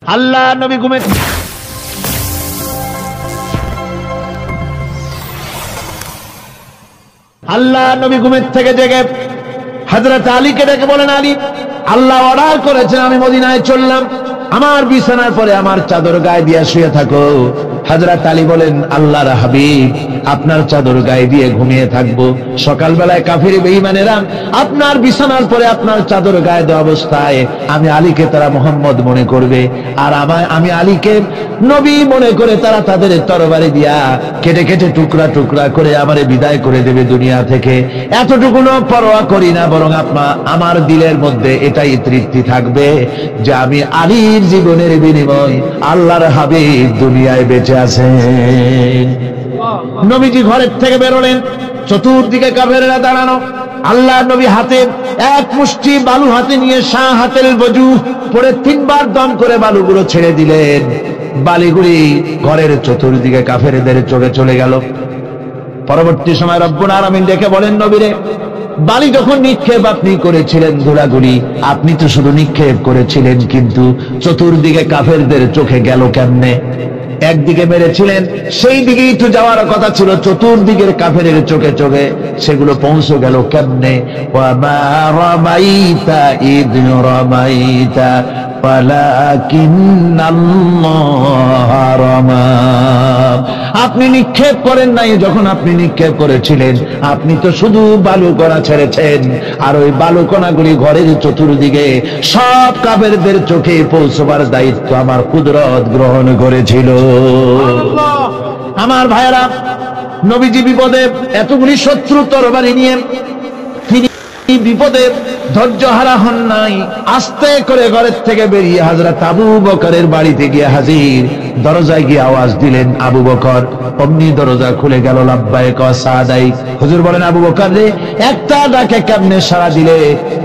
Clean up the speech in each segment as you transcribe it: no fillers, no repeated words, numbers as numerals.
আল্লাহ নবী ঘুমের থেকে জেগে হযরত আলীকে ডেকে বলেন, আলী, আল্লাহ অর্ডার করেছেন আমি মদিনায় চললাম, আমার বিছানার পরে আমার চাদর গায়ে দিয়ে শুয়ে থাকো। হযরত আলী বলেন, আল্লাহর হাবিব, আপনার চাদর গায়ে দিয়ে ঘুমিয়ে থাকবো, সকালবেলায় কাফির বেঈমানেরা আপনার বিছানার পরে আপনার চাদর গায়ে দেওয়া অবস্থায় আমি আলীকে তারা মুহাম্মদ মনে করবে, আর আমি আলীকে নবী মনে করে তারা তাদের তরবারি দিয়া কেটে কেটে টুকরা টুকরা করে আমারে বিদায় করে দেবে দুনিয়া থেকে। এতটুকুনো পরোয়া করি না, বরং আমার দিলের মধ্যে এটাই তৃপ্তি থাকবে যে আমি আলীর জীবনের বিনিময় আল্লাহর হাবিব দুনিয়ায় বেঁচে আছেন। নবীজি ঘরের থেকে বেরোলেন, চতুর্দিকে কাফেররা দাঁড়ানো। আল্লাহ নবী হাতে এক মুষ্টি বালু হাতে নিয়ে শাহ হাতেল বজু পরে 3 বার দম করে বালুগুলো ছেড়ে দিলেন। বালিগুলি ঘরের চতুর্দিকে কাফেরদের চোখে চলে গেল। পরবর্তী সময় রব্বুল আলামিন ডেকে বলেন, নবীরে, বালি যখন নিক্ষেপ আপনি করেছিলেন ঘোরাঘুরি, আপনি তো শুধু নিক্ষেপ করেছিলেন, কিন্তু চতুর্দিকে কাফেরদের চোখে গেল কেমনে? একদিকে মেরেছিলেন, সেই দিকেই তো যাওয়ার কথা ছিল, চতুর্দিকের কাফেরের চোখে চোখে সেগুলো পৌঁছে গেল কেমনে? ওয়ামা রামাইতা ইদ রামাইতা ওয়ালাকিন্নাল্লাহ রামা। আপনি নিক্ষেপ করেন নাই, যখন আপনি নিক্ষেপ করেছিলেন আপনি তো শুধু বালুকণা ছেড়েছেন, আর ওই বালুকণাগুলি ঘরের চতুর্দিকে সব কাফেরদের চোখে পৌঁছবার দায়িত্ব আমার কুদরত গ্রহণ করেছিল। আমার ভাইয়েরা, নবীজি বিপদে, এতগুলি শত্রু তরবারি নিয়ে তিনি বিপদে ধৈর্য হারা হন নাই। আস্তে করে ঘরের থেকে বেরিয়ে হযরত আবু বকরের বাড়িতে গিয়ে হাজির। দরজায় গিয়ে আওয়াজ দিলেন, আবু বকর। অমনি দরজা খুলে গেল, লাব্বাইক ওয়া সাদাইক। হুজুর বলেন, আবু বকর রে, একটা ডাকে কেমনে সাড়া দিলে?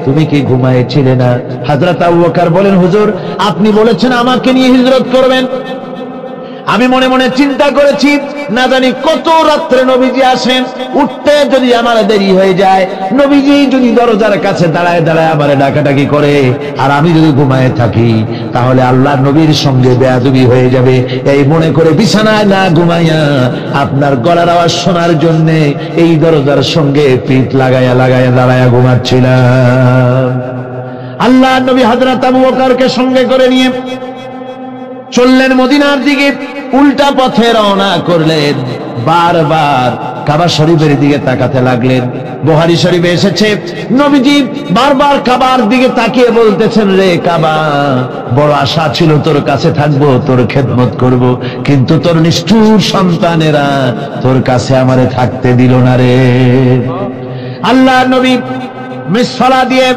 তুমি কি ঘুমায়েছিলে না? হযরত আবু বকর বলেন, হুজুর, আপনি বলেছেন আমাকে নিয়ে হিজরত করবেন, আমি মনে মনে চিন্তা করেছি, না জানি কত রাত্রে নবীজি আসেন, উঠতে যদি আমার দেরি হয়ে যায়, নবীজি যদি দরজার কাছে দাঁড়ায় দাঁড়ায় আমারে ডাকাডাকি করে, আর আমি যদি ঘুমায়ে থাকি, তাহলে আল্লাহর নবীর সঙ্গে বেয়াদবি হয়ে যাবে। এই মনে করে বিছানায় না ঘুমাইয়া আপনার গলার আওয়াজ শোনার জন্য এই দরজার সঙ্গে পিঠ লাগাইয়া লাগাইয়া দাঁড়াইয়া ঘুমাচ্ছিলাম। আল্লাহর নবী হযরত আবু বকরকে সঙ্গে করে নিয়ে চললেন মদিনার দিকে। উল্টা পথে রওনা করলেন। বারবার কাবা শরীফের দিকে তাকাতে লাগলেন। বুখারী শরীফে এসেছে, নবীজি বারবার কাবার দিকে তাকিয়ে বলতেছেন, রে কাবা, বড় আশা ছিল তোর কাছে থাকবো, তোর খেদমত করব, কিন্তু তোর নিষ্ঠুর সন্তানেরা তোর কাছে আমারে থাকতে দিল না রে। আল্লাহ নবী মিসফালা দিয়ে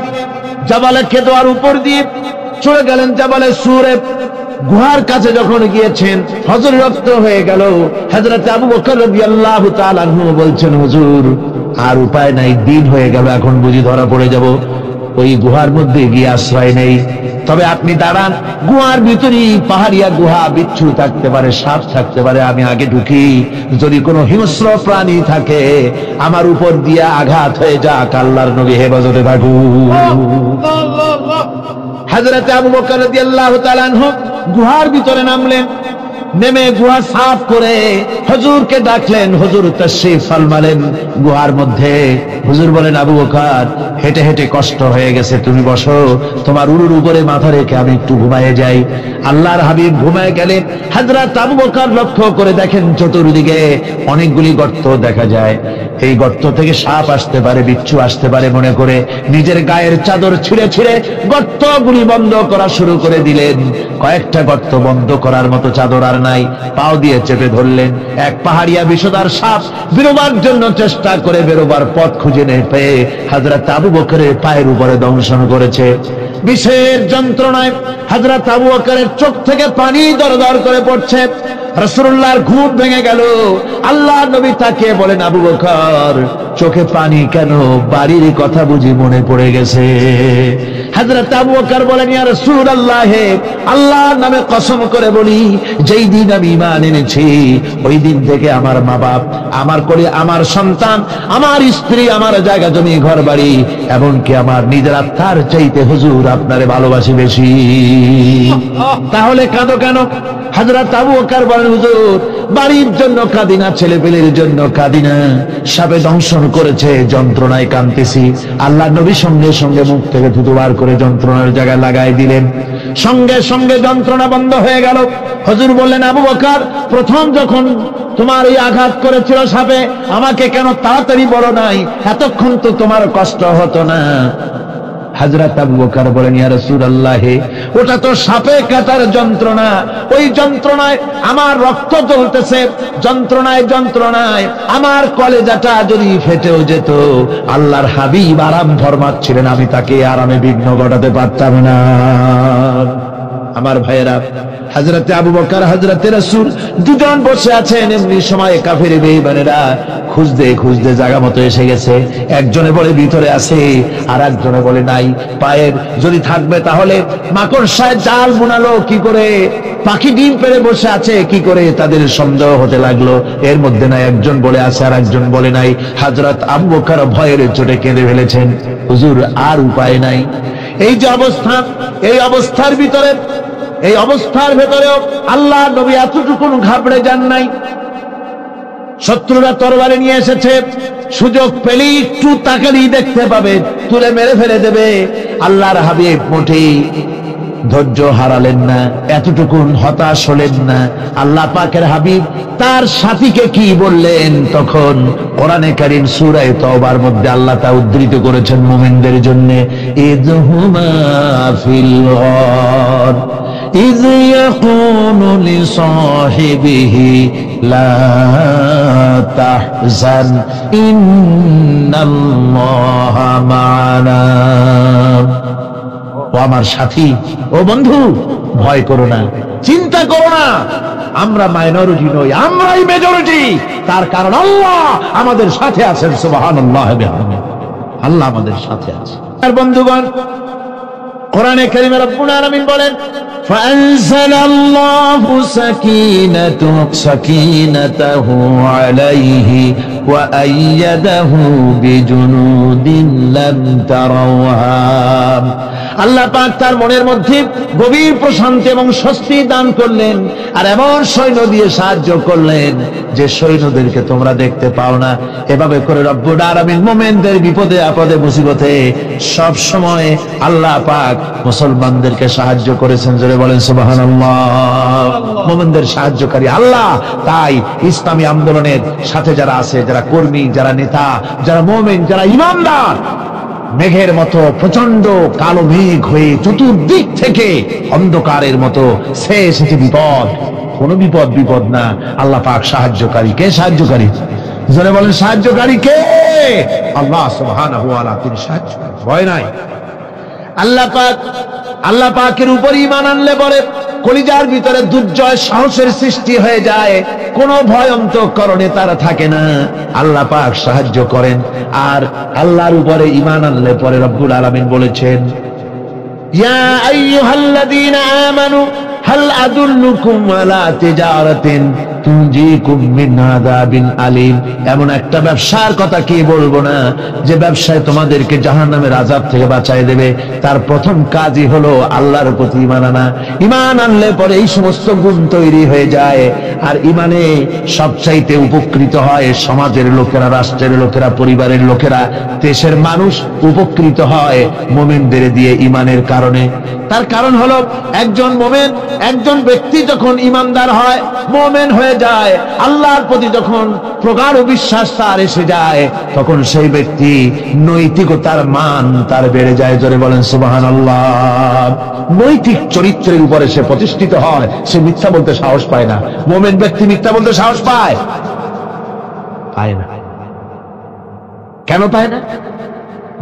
জাবালে কেদোয়ার উপর দিয়ে চলে গেলেন জাবালে সুরে। গুহার কাছে যখন গিয়েছেন, ফজর রক্ত হয়ে গেল। হযরত আবু বকর রাদিয়াল্লাহু তাআলা আনহু বলছেন, হুজুর, আর উপায় নাই, দিন হয়ে গেল, এখন বুঝি ধরা পড়ে যাব, ওই গুহার মধ্যে গিয়ে আশ্রয় নেই। তবে আপনি দাঁড়ান, গুহার ভিতরেই পাহাড়িয়া গুহা, বিচ্ছু থাকতে পারে, সাপ থাকতে পারে, আমি আগে ঢুকি, যদি কোনো হিংস্র প্রাণী থাকে আমার উপর দিয়ে আঘাত হয়ে যাক, আল্লাহর নবী হেফাজতে থাকুন। হযরত আবু বকর রাদিয়াল্লাহু তাআলা আনহু গুহার ভিতরে নামলেন। নেমে গুহা সাফ করে হুজুরকে ডাকলেন। হুজুর তাশরীফ ফরমালেন গুহার মধ্যে। হুজুর বলেন, আবু বকর, হেঁটে হেঁটে কষ্ট হয়ে গেছে, তুমি বসো, তোমার উরুর উপরে মাথা রেখে আমি একটু ঘুমায়ে যাই। আল্লাহর হাবিব ঘুমায়ে গেলেন। হযরত আবু বকর লক্ষ্য করে দেখেন চতুর্দিকে অনেকগুলি গর্ত দেখা যায়। এই গর্ত থেকে সাপ আসতে পারে, বিচ্ছু আসতে পারে মনে করে নিজের গায়ের চাদর ছিঁড়ে ছিঁড়ে গর্তগুলি বন্ধ করা শুরু করে দিলেন। কয়েকটা গর্ত বন্ধ করার মতো চাদর আর নাই, পাও দিয়ে চেপে ধরলেন। এক পাহাড়িয়া বিষধর সাপ বেরোবার জন্য চেষ্টা করে বেরোবার পথ খুঁজে না পেয়ে হযরত আবু বকরের পায়ের উপরে দংশন করেছে। বিষের যন্ত্রণায় হযরত আবু বকরের চোখ থেকে পানি দরদর করে পড়ছে। রাসূলুল্লাহর ঘুম ভেঙে গেল। আল্লাহর নবী তাকিয়ে বলেন, আবু বকর, চোখে পানি কেন? বাড়ির কথা বুঝি মনে পড়ে গেছে? হযরত আবু বকর বলেন, ইয়া রাসূলুল্লাহ, আল্লাহর নামে কসম করে বলি, যেই দিন আমি ঈমান এনেছি ওই দিন থেকে আমার মা বাপ, আমার কোলে আমার সন্তান, আমার স্ত্রী, আমার জায়গা জমি ঘর বাড়ি, এমনকি আমার নিজের আত্মার চাইতে হুজুর আপনারে ভালোবাসি বেশি। তাহলে কাঁদো কেন? হযরত আবু বকর বলেন, হুজুর বাড়ির জন্য কাঁদি না, ছেলেপেলের জন্য কাঁদি না, সাপে দংশন করেছে যন্ত্রণায় কাঁদতেছি। আল্লাহ নবী সঙ্গে সঙ্গে মুখ থেকে থুতু বার করে যন্ত্রণার জায়গায় লাগাই দিলেন, সঙ্গে সঙ্গে যন্ত্রণা বন্ধ হয়ে গেল। হুজুর বললেন, আবু বকর, প্রথম যখন তোমার এই আঘাত করেছিল সাপে, আমাকে কেন তাড়াতাড়ি বলো নাই? এতক্ষণ তো তোমার কষ্ট হতো না। হযরত আবু বকর বলেন, ইয়া রাসূলুল্লাহ, ওটা তো সাপে কাটার যন্ত্রণা, ওই যন্ত্রণায় আমার রক্ত জ্বলতেছে, যন্ত্রণায় যন্ত্রণায় আমার কলেজাটা যদি ফেটেও যেত। আল্লাহর হাবিব আরাম ফরমাচ্ছিলেন, আমি তাকে আরামে বিঘ্ন ঘটাতে পারতাম না। আমার ভাইয়েরা, হযরতে আবু বকর, হযরতে রাসূল দুজন বসে আছেন। এমনি সময় কাফের বেঈমানেরা খুঁজতে খুঁজতে জায়গা মতো এসে গেছে। একজনে বলে ভিতরে আছে, আর একজনে বলে নাই। পায়ের যদি থাকবে তাহলে মাকড়সায় জাল বুনালো কি করে, পাখি ডিম পেড়ে বসে আছে কি করে, তাদের সন্দেহ হতে লাগলো। এর মধ্যে নাই একজন বলে আছে আর একজন বলে নাই। হযরত আবু বকর ভয়ের চোটে কেঁদে ফেলেছেন, হুজুর আর উপায় নাই। এই যে অবস্থা, এই অবস্থার ভিতরে, এই অবস্থার ভেতরেও আল্লাহ নবী এতটুকু ঘাবড়ে যান নাই। শত্রুরা তরবারি নিয়ে এসেছে, সুযোগ পেলেই একটু তাকালেই দেখতে পাবে, তুলে মেরে ফেলে দেবে। আল্লাহর হাবিব মোটেই ধৈর্য হারালেন না, এতটুকু হতাশ হলেন না। আল্লাহ পাকের হাবিব তার সাথীকে কি বললেন? তখন কোরআনে কারীম সূরা তাওবার মধ্যে আল্লাহ তা উদ্ধৃত করেছেন মুমিনদের জন্য, ইযহুমা ফিল গার إذ يقول لصاحبه لا تحزن إن الله معنا। ও আমার সাথী, ও বন্ধু, ভয় করো না, চিন্তা করো না, আমরা মাইনরিটি নই, আমরাই মেজরিটি। তার কারণ আল্লাহ আমাদের সাথে আছেন। সুবহানাল্লাহ বিহামদিহি, আল্লাহ আমাদের সাথে আছে। আর বন্ধুগণ, কোরআনে কারীমে রব্বুল আলামিন বলেন, فأنزل الله سكينته عليه وأيده بجنود لم تروها। আল্লাহ পাক তার মনের মধ্যে গভীর প্রশান্তি এবং স্বস্তি দান করলেন, আর এমন সৈন্য দিয়ে সাহায্য করলেন যে সৈন্যদেরকে তোমরা দেখতে পাও না। এভাবে করে রব্বুল আলামিন মুমিনদের বিপদে আপদে মুসিবতে সব সময় আল্লাহ পাক মুসলমানদেরকে সাহায্য করেছেন। জোরে বলেন সুবহানাল্লাহ। মুমিনদের সাহায্যকারী আল্লাহ। তাই ইসলামী আন্দোলনের সাথে যারা আছে, যারা কর্মী, যারা নেতা, যারা মুমিন, যারা ঈমানদার, মেঘের মতো প্রচন্ড কালো মেঘ হয়ে চতুর্দিক থেকে অন্ধকারের মতো সে এসেছে বিপদ। কোন বিপদ বিপদ না, আল্লাহ পাক সাহায্যকারী। কে সাহায্যকারী? জোরে বলেন, সাহায্যকারী কে? আল্লাহ সুবহানাহু ওয়া তাআলা, তিনি সাহায্যকারী, ভয় নাই। আল্লাহ পাকের উপর ঈমান আনলে পরে কলিজার ভিতরে দুর্জয় সাহসের সৃষ্টি হয়ে যায়, কোনো ভয় অন্তঃকরণে তারা থাকে না। আল্লাহ পাক সাহায্য করেন। আর আল্লাহর উপরে ঈমান আনলে পরে রব্বুল আলামিন বলেছেন, ইয়া আইয়ুহাল্লাযীনা আমানু হাল আদুল্লুকুম আলা তিজারাতিন তুনজিকুম মিন আযাবিন আলীম। এমন একটা ব্যবসার কথা কি বলবো না যে ব্যবসায় তোমাদেরকে জাহান্নামের আযাব থেকে বাঁচায় দেবে। তার প্রথম কাজই হলো আল্লাহর প্রতি ঈমান আনা। ঈমান আনলে পরে এই সমস্ত গুণ তৈরি হয়ে যায়। আর ঈমানে সবচাইতে উপকৃত হয় সমাজের লোকেরা, রাষ্ট্রের লোকেরা, পরিবারের লোকেরা, দেশের মানুষ উপকৃত হয় মুমিনদের দিয়ে ঈমানের কারণে। তার কারণ হলো একজন মুমিন, একজন ব্যক্তি যখন ঈমানদার হয়, মুমিন হয়ে যায়, আল্লাহর প্রতি যখন প্রগাঢ় বিশ্বাস তার এসে যায়, তখন সেই ব্যক্তি নৈতিকতার মান তার বেড়ে যায়। জোরে বলেন সুবহানাল্লাহ। নৈতিক চরিত্রের উপরে সে প্রতিষ্ঠিত হয়, সে মিথ্যা বলতে সাহস পায় না। মুমিন ব্যক্তি মিথ্যা বলতে সাহস পায়? পায় না। কেন পায় না?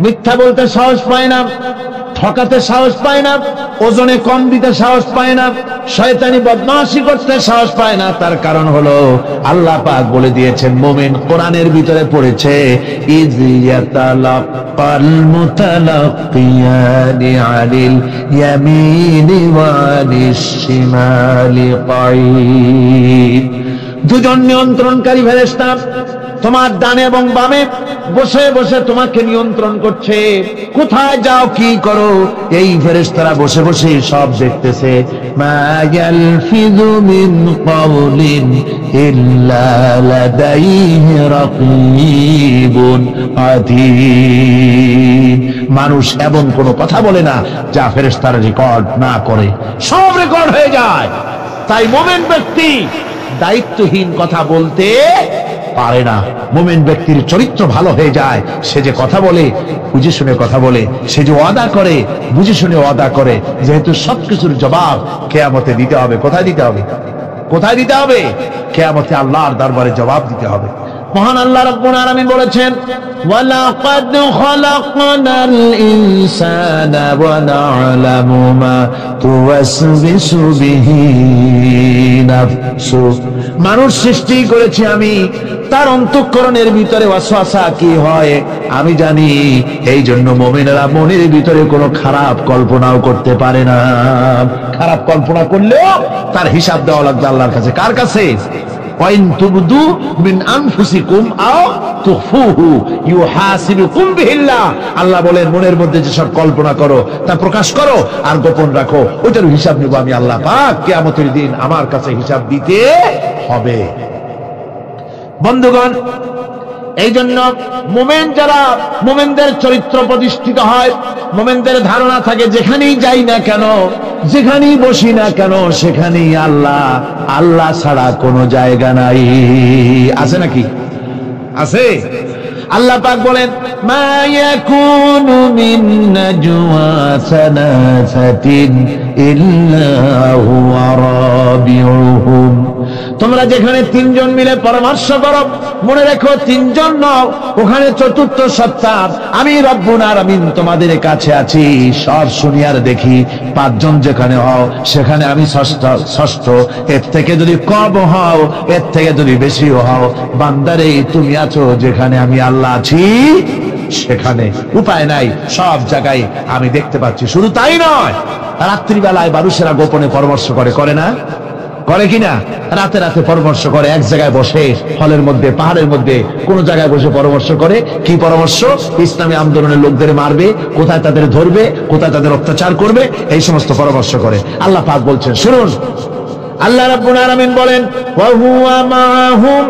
মিথ্যা বলতে সাহস পায় না, ঠকাতে সাহস পায় না, ওজনে কম দিতে সাহস পায় না, শয়তানি বদমাশি করতে সাহস পায় না। তার কারণ হলো আল্লাহ পাক বলে দিয়েছেন, মুমিন কোরআনের ভিতরে পড়েছে, ইয ইয়াতালাক্কাল মুতালাক্কিয়ানি আনিল ইয়ামিনি ওয়া আনিশ শিমালি কাঈদ। দুজন নিয়ন্ত্রণকারী ফেরেশতা তোমার ডানে এবং বামে বসে বসে তোমাকে নিয়ন্ত্রণ করছে, কোথায় যাও কি করো এই ফেরেশতারা বসে বসে সব দেখতেছে। মা ইয়ালফিযু মিন কাওলিন ইল্লা লাদাইহি রাকীবুন আতীদ। মানুষ এমন কোন কথা বলে না যা ফেরেশতারা রেকর্ড না করে, সব রেকর্ড হয়ে যায়। তাই মুমিন ব্যক্তি দায়িত্বহীন কথা বলতে পারে না। মুমিন ব্যক্তির চরিত্র ভালো হয়ে যায়, সে যে কথা বলে বুঝে শুনে কথা বলে, সে যে ওয়াদা করে বুঝে শুনে ওয়াদা করে, যেহেতু সবকিছুর জবাব কিয়ামতে দিতে হবে। কোথায় দিতে হবে? কোথায় দিতে হবে? কিয়ামতে আল্লাহর দরবারে জবাব দিতে হবে। মহান আল্লাহ রাব্বুল আলামিন বলেছেন, ওয়ালাকাদ খালাকনাল ইনসানা ওয়া না'লামু মা তুওয়াসবিসু বিহি নাফসু। মানুষ সৃষ্টি করেছি আমি, তার অন্তঃকরণের ভিতরে ওয়াসওয়াসা কি হয় আমি জানি। এই জন্য মুমিনেরা মনের ভিতরে কোনো খারাপ কল্পনাও করতে পারে না। খারাপ কল্পনা করলেও তার হিসাব দেওয়া লাগবে আল্লাহর কাছে। কার কাছে? ওয়াইন তুবদু মিন আনফুসিকুম আও তুখফুহু ইউহাসিবুকুম বিহিল্লাহ। আল্লাহ বলেন, মনের মধ্যে যেসব কল্পনা করো তা প্রকাশ করো আর গোপন রাখো, ওইটার হিসাব নেব আমি আল্লাহ পাক। কিয়ামতের দিন আমার কাছে হিসাব দিতে হবে। বন্ধুগণ, এই জন্য মুমিন যারা, মুমিনদের চরিত্র প্রতিষ্ঠিত হয়, মুমিনদের ধারণা থাকে যেখানেই যাই না কেন, যেখানেই বসি না কেন, সেখানেই আল্লাহ, আল্লাহ ছাড়া কোনো জায়গা নাই। আছে নাকি? আছে। আল্লাহ পাক বলেন, মা ইয়াকুনু মিন নাজওয়া সালাসাতিন ইল্লা হুয়া রাবিউহুম। তোমরা যেখানে তিনজন মিলে পরামর্শ করো, মনে রেখো তিনজন নও, ওখানে চতুর্থ সত্তা আমি রব্বুল আলামিন তোমাদের কাছে আছি। সব শুনি আর দেখি, পাঁচজন যেখানে হও সেখানে আমি ষষ্ঠ। এর থেকে যদি কম হও, এর থেকে যদি বেশি হও, বান্দারে তুমি আছো যেখানে আমি আল্লাহ আছি সেখানে। উপায় নাই, সব জায়গায় আমি দেখতে পাচ্ছি। শুধু তাই নয়, রাত্রিবেলায় মানুষেরা গোপনে পরামর্শ করে, করে না? করে কিনা? রাতে রাতে পরামর্শ করে, এক জায়গায় বসে, হলের মধ্যে, পাহাড়ের মধ্যে, কোন জায়গায় বসে পরামর্শ করে। কি পরামর্শ? ইসলামী আন্দোলনের লোকদের মারবে, কোথায় তাদের ধরবে, কোথায় তাদের অত্যাচার করবে, এই সমস্ত পরামর্শ করে। আল্লাহ পাক বলছেন, শুনুন, আল্লাহ রাব্বুল আলামিন বলেন, ওয়া হুয়া মাআহুম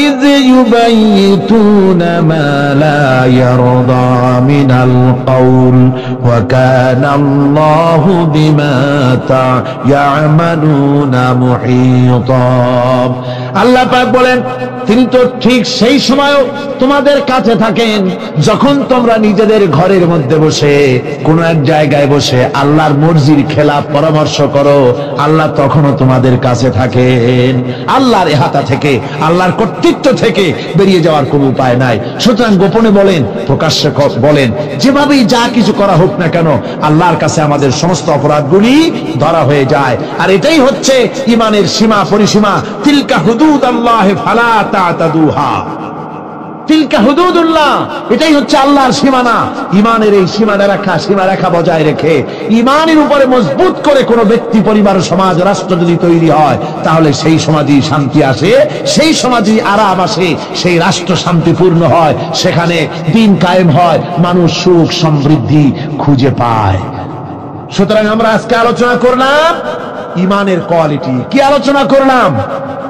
ইয ইউবাইতুনা মা লা ইয়ারদা মিনাল কাউল ওয়া কানা আল্লাহু বিমা তা'মালুনা মুহীতা। আল্লাহ পাক বলেন, তিনি তো ঠিক সেই সময়ও তোমাদের কাছে থাকেন যখন তোমরা নিজেদের ঘরের মধ্যে বসে, কোন এক জায়গায় বসে আল্লাহর মর্জির খেলাফ পরামর্শ করো, আল্লাহ তখনও তোমাদের কাছে থাকেন। আল্লাহর ইহাতা থেকে, আল্লাহর কর্তৃত্ব থেকে বেরিয়ে যাওয়ার কোনো উপায় নাই। সুতরাং গোপনে বলেন, প্রকাশ্যে বলেন, যেভাবেই যা কিছু করা হোক না কেন, আল্লাহর কাছে আমাদের সমস্ত অপরাধগুলি ধরা হয়ে যায়। আর এটাই হচ্ছে ঈমানের সীমা পরিসীমা। তিলকা হুদুদাল্লাহ ফালা তা'তাদুহা। তিলকা হুদুদুল্লাহ, এটাই হচ্ছে আল্লাহর সীমানা। ঈমানের এই সীমারেখা বজায় রেখে, ঈমানের উপরে মজবুত করে কোন ব্যক্তি, পরিবার, সমাজ, রাষ্ট্র যদি তৈরি হয়, তাহলে সেই সমাজেই শান্তি আসে, সেই সমাজেই আরাম আসে, সেই রাষ্ট্র শান্তিপূর্ণ হয়, সেখানে দিন কায়েম হয়, মানুষ সুখ সমৃদ্ধি খুঁজে পায়। সুতরাং আমরা আজকে আলোচনা করলাম ঈমানের কোয়ালিটি। কি আলোচনা করলাম?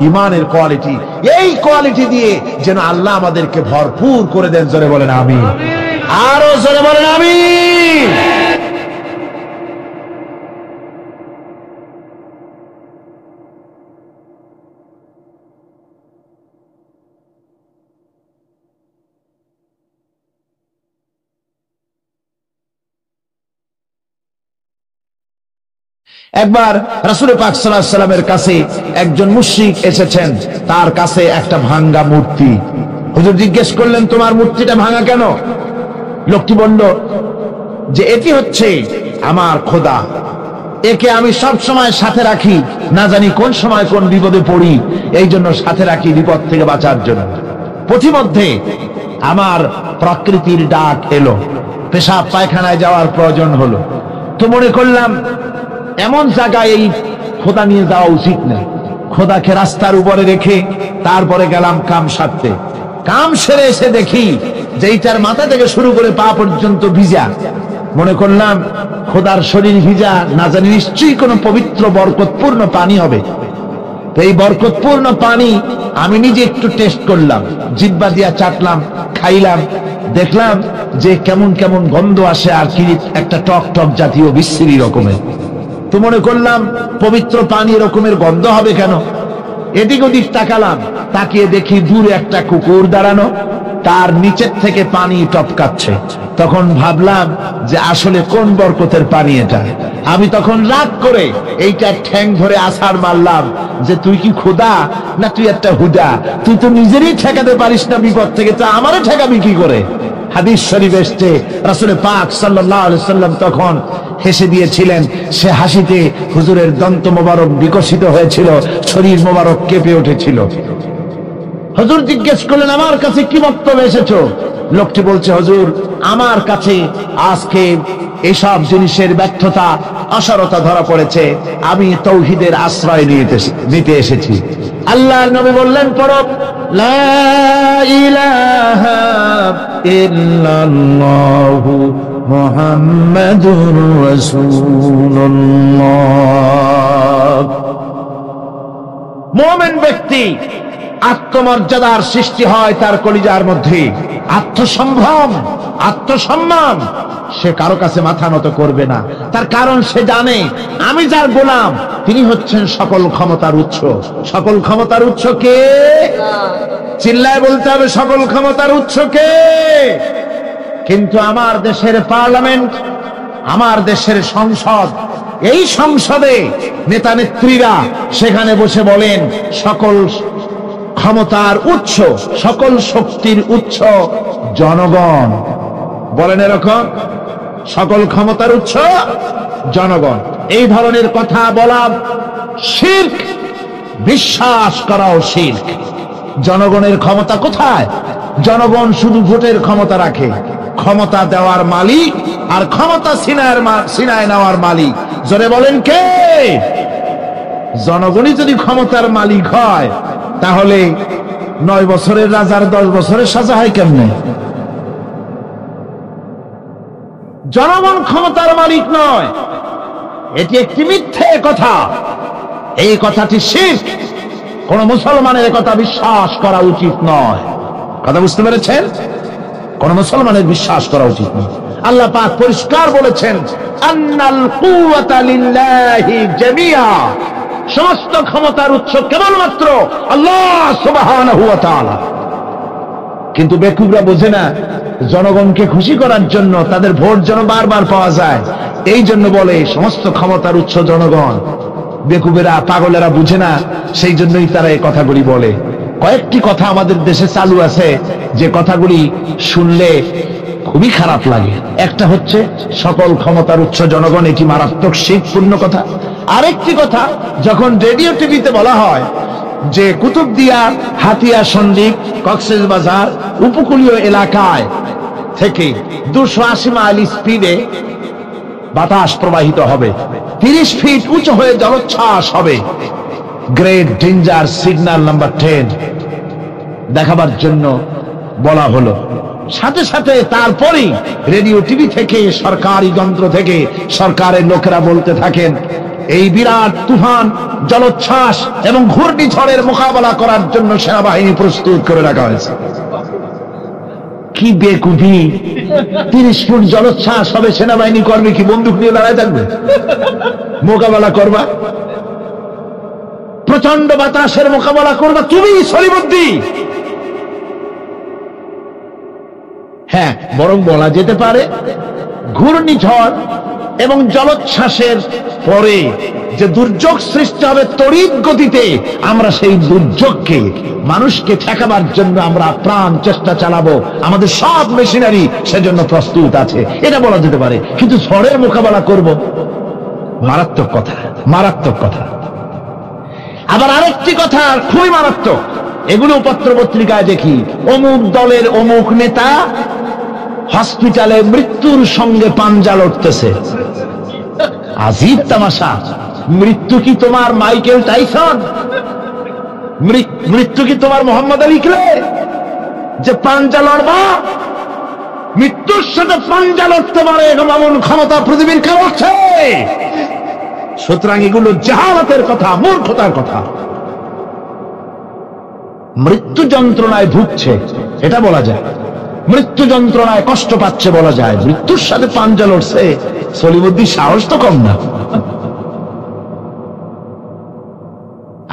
ঈমানের কোয়ালিটি। এই কোয়ালিটি দিয়ে যেন আল্লাহ আমাদেরকে ভরপুর করে দেন। জোরে বলেন আমিন। আরো জোরে বলেন আমিন। একবার রাসূল পাক সাল্লাল্লাহু আলাইহি সাল্লামের কাছে একজন মুশরিক এসেছেন, তার কাছে একটা ভাঙ্গা মূর্তি। হুজুর জিজ্ঞেস করলেন, তোমার মূর্তিটা ভাঙা কেন? লোকটি বলল যে এটি হচ্ছে আমার খোদা, একে আমি সব সময় সাথে রাখি, না জানি কোন সময় কোন বিপদে পড়ি, এই জন্য সাথে রাখি বিপদ থেকে বাঁচার জন্য। পথিমধ্যে আমার প্রকৃতির ডাক এলো, পেশাব পায়খানায় যাওয়ার প্রয়োজন হলো, তো মনে করলাম এমন জায়গায় এই খোদা নিয়ে যাওয়া উচিত নয়। খোদাকে রাস্তার উপরে রেখে তারপরে গেলাম কাম সারতে। কাম সেরে এসে দেখি যে এইটার মাথা থেকে শুরু করে পা পর্যন্ত ভিজা। মনে করলাম খোদার শরীর ভিজা, না জানি নিশ্চয়ই কোনো পবিত্র বরকতপূর্ণ পানি হবে। তো এই বরকতপূর্ণ পানি আমি নিজে একটু টেস্ট করলাম, জিহ্বা দিয়া চাটলাম, খাইলাম, দেখলাম যে কেমন কেমন গন্ধ আসে, আর কি একটা টক টক জাতীয় বিশ্রী রকমের। তো মনে করলাম পবিত্র পানি এরকমের গন্ধ হবে কেন? এদিক ওদিক তাকালাম, তাকিয়ে দেখি দূরে একটা কুকুর দাঁড়ানো, তার নিচের থেকে পানি টপকাচ্ছে। তখন ভাবলাম যে আসলে কোন বরকতের পানি এটা। আমি তখন রাগ করে এইটা ঠ্যাং ধরে আছাড় মারলাম যে তুই কি খোদা না তুই একটা হুদা? তুই তো নিজেরই ঠেকাতে পারিস না বিপদ থেকে, তা আমারও ঠেকাবি কি করে? হাদিস শরীফ এসছে, রাসূল পাক সাল্লাল্লাহু আলাইহি সাল্লাম তখন হেসে দিয়েছিলেন। সে হাসিতে হুজুরের দন্ত মোবারক বিকশিত হয়েছিল, শরীর মোবারক কেঁপে উঠেছিল। হুজুর জিজ্ঞেস করলেন, আমার কাছে কি বক্তব্য এসেছো? লোকটি বলছে, হুজুর আমার কাছে আজকে এসব জিনিসের ব্যর্থতা অসারতা ধরা পড়েছে, আমি তৌহিদের আশ্রয় নিতে এসেছি। আল্লাহর নবী বললেন, পড়ো লা ইলাহা ইল্লাল্লাহু মুহাম্মাদুর রাসূলুল্লাহ। মুমিন ব্যক্তি আত্মমর্যাদার সৃষ্টি হয় তার কলিজার মধ্যে, আত্মসম্ভ্রম, আত্মসম্মান। সে কারো কাছে মাথা নত করবে না, তার কারণ সে জানে আমি যার গোলাম তিনি হচ্ছেন সকল ক্ষমতার উৎস। সকল ক্ষমতার উৎস কে? চিল্লায় বলতে হবে, সকল ক্ষমতার উৎস কে? কিন্তু আমার দেশের পার্লামেন্ট, আমার দেশের সংসদ, এই সংসদে নেতা নেত্রীরা সেখানে বসে বলেন সকল ক্ষমতার উৎস, সকল শক্তির উৎস জনগণ। বলেন এরকম, সকল ক্ষমতার উৎস জনগণ। এই ধরনের কথা বলা শিরক, বিশ্বাস করাও শিরক। জনগণের ক্ষমতা কোথায়? জনগণ শুধু ভোটের ক্ষমতা রাখে, ক্ষমতা দেওয়ার মালিক আর ক্ষমতা ছিনায় নেওয়ার মালিক জোরে বলেন কে? জনগণই যদি ক্ষমতার মালিক হয় তাহলে 9 বছরের রাজার 10 বছরের সাজা হয় কেমনে? জনগণ ক্ষমতার মালিক নয়, এটি একটি মিথ্যে কথা। এই কথাটি শিরক, কোন মুসলমানের কথা বিশ্বাস করা উচিত নয়। কথা বুঝতে পেরেছেন? কোন মুসলমানের বিশ্বাস করা উচিত নয়। আল্লাহ পাক পরিষ্কার বলেছেন, আন্নাল কুওয়াতা লিল্লাহি জামিআ, সমস্ত ক্ষমতার উৎস কেবলমাত্র আল্লাহ সুবহানাহু ওয়া তাআলা। কিন্তু বেকুবরা বোঝে না, জনগণকে খুশি করার জন্য, তাদের ভোট যেন বারবার পাওয়া যায়, এই জন্য বলে সমস্ত ক্ষমতার উৎস জনগণ। বেকুবেরা, পাগলেরা বুঝে না, সেই জন্যই তারা এই কথাগুলি বলে। কয়েকটি কথা আমাদের দেশে চালু আছে যে কথাগুলি শুনলে খুবই খারাপ লাগে। একটা হচ্ছে সকল ক্ষমতার উৎস জনগণ, এটি মারাত্মক শিরকপূর্ণ কথা। আরেকটি কথা, যখন রেডিও টিভিতে বলা হয় যে কুতুবদিয়া, হাতিয়া, সন্দ্বীপ, কক্সবাজার উপকূলীয় এলাকায় থেকে 280 মাইল স্পিডে বাতাস প্রবাহিত হবে, 30 ফিট উঁচু হয়ে জলোচ্ছ্বাস হবে, গ্রেট ডেঞ্জার সিগন্যাল নাম্বার 10 দেখাবার জন্য বলা হলো। সাথে সাথে তারপরেই রেডিও টিভি থেকে, সরকারি যন্ত্র থেকে সরকারের লোকেরা বলতে থাকেন এই বিরাট তুফান, জলোচ্ছ্বাস এবং ঘূর্ণিঝড়ের মোকাবেলা করার জন্য সেনাবাহিনী প্রস্তুত করে রাখা হয়েছে। কি বেকুবি! 30 ফুট জলোচ্ছ্বাস হবে, সেনাবাহিনী কর্মী কি বন্দুক নিয়ে দাঁড়ায় থাকবে? মোকাবেলা করবা, প্রচন্ড বাতাসের মোকাবেলা করবা তুমি সলিমুদ্দি। হ্যাঁ, বরং বলা যেতে পারে ঘূর্ণিঝড় এবং জলোচ্ছ্বাসের পরে যে দুর্যোগ সৃষ্টি হবে তড়িৎ গতিতে, আমরা সেই দুর্যোগকে মানুষকে ঠেকাবার জন্য আমরা প্রাণ চেষ্টা চালাবো, আমাদের সব মেশিনারি সেজন্য প্রস্তুত আছে, এটা বলা যেতে পারে। কিন্তু ঝড়ের মোকাবেলা করব, মারাত্মক কথা, মারাত্মক কথা। আবার আরেকটি কথা খুবই মারাত্মক, এগুলো পত্র পত্রিকায় দেখি, অমুক দলের অমুক নেতা হসপিটালে মৃত্যুর সঙ্গে পাঞ্জা লড়তেছে। আজীব তামাশা। মৃত্যু কি তোমার মাইকেল টাইসন? মৃত্যু কি তোমার মোহাম্মদ আলী ক্লে যে পাঞ্জা লড়বা? মৃত্যুর সাথে পাঞ্জা লড়তে পারে এমন ক্ষমতা পৃথিবীর কেউ আছে? সুতরাং এগুলো জাহালাতের কথা, মূর্খতার কথা। মৃত্যু যন্ত্রণায় ভুগছে এটা বলা যায়, মৃত্যু যন্ত্রণায় কষ্ট পাচ্ছে বলা যায়, মৃত্যুর সাথে পাঞ্জা লড়ছে, সলিমুদ্দিন সাহস তো কম না।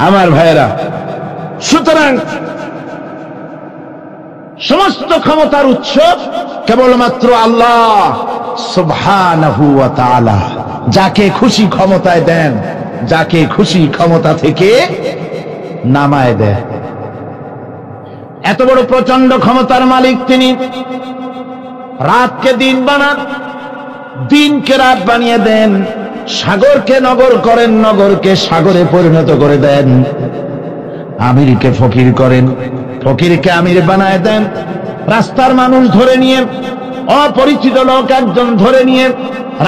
আমার ভাইয়েরা, সুতরাং সমস্ত ক্ষমতার উৎস কেবলমাত্র আল্লাহ সুবহানাহু ওয়া তাআলা। যাকে খুশি ক্ষমতায় দেন, যাকে খুশি ক্ষমতা থেকে নামায় দেন। এত বড় প্রচন্ড ক্ষমতার মালিক তিনি। রাতকে দিন বানান, দিনকে রাত বানিয়ে দেন, সাগরকে নগর করেন, নগরকে সাগরে পরিণত করে দেন, আমিরকে ফকির করেন, ফকিরকে আমির বানায় দেন, রাস্তার মানুষ ধরে নিয়ে, অপরিচিত লোক একজন ধরে নিয়ে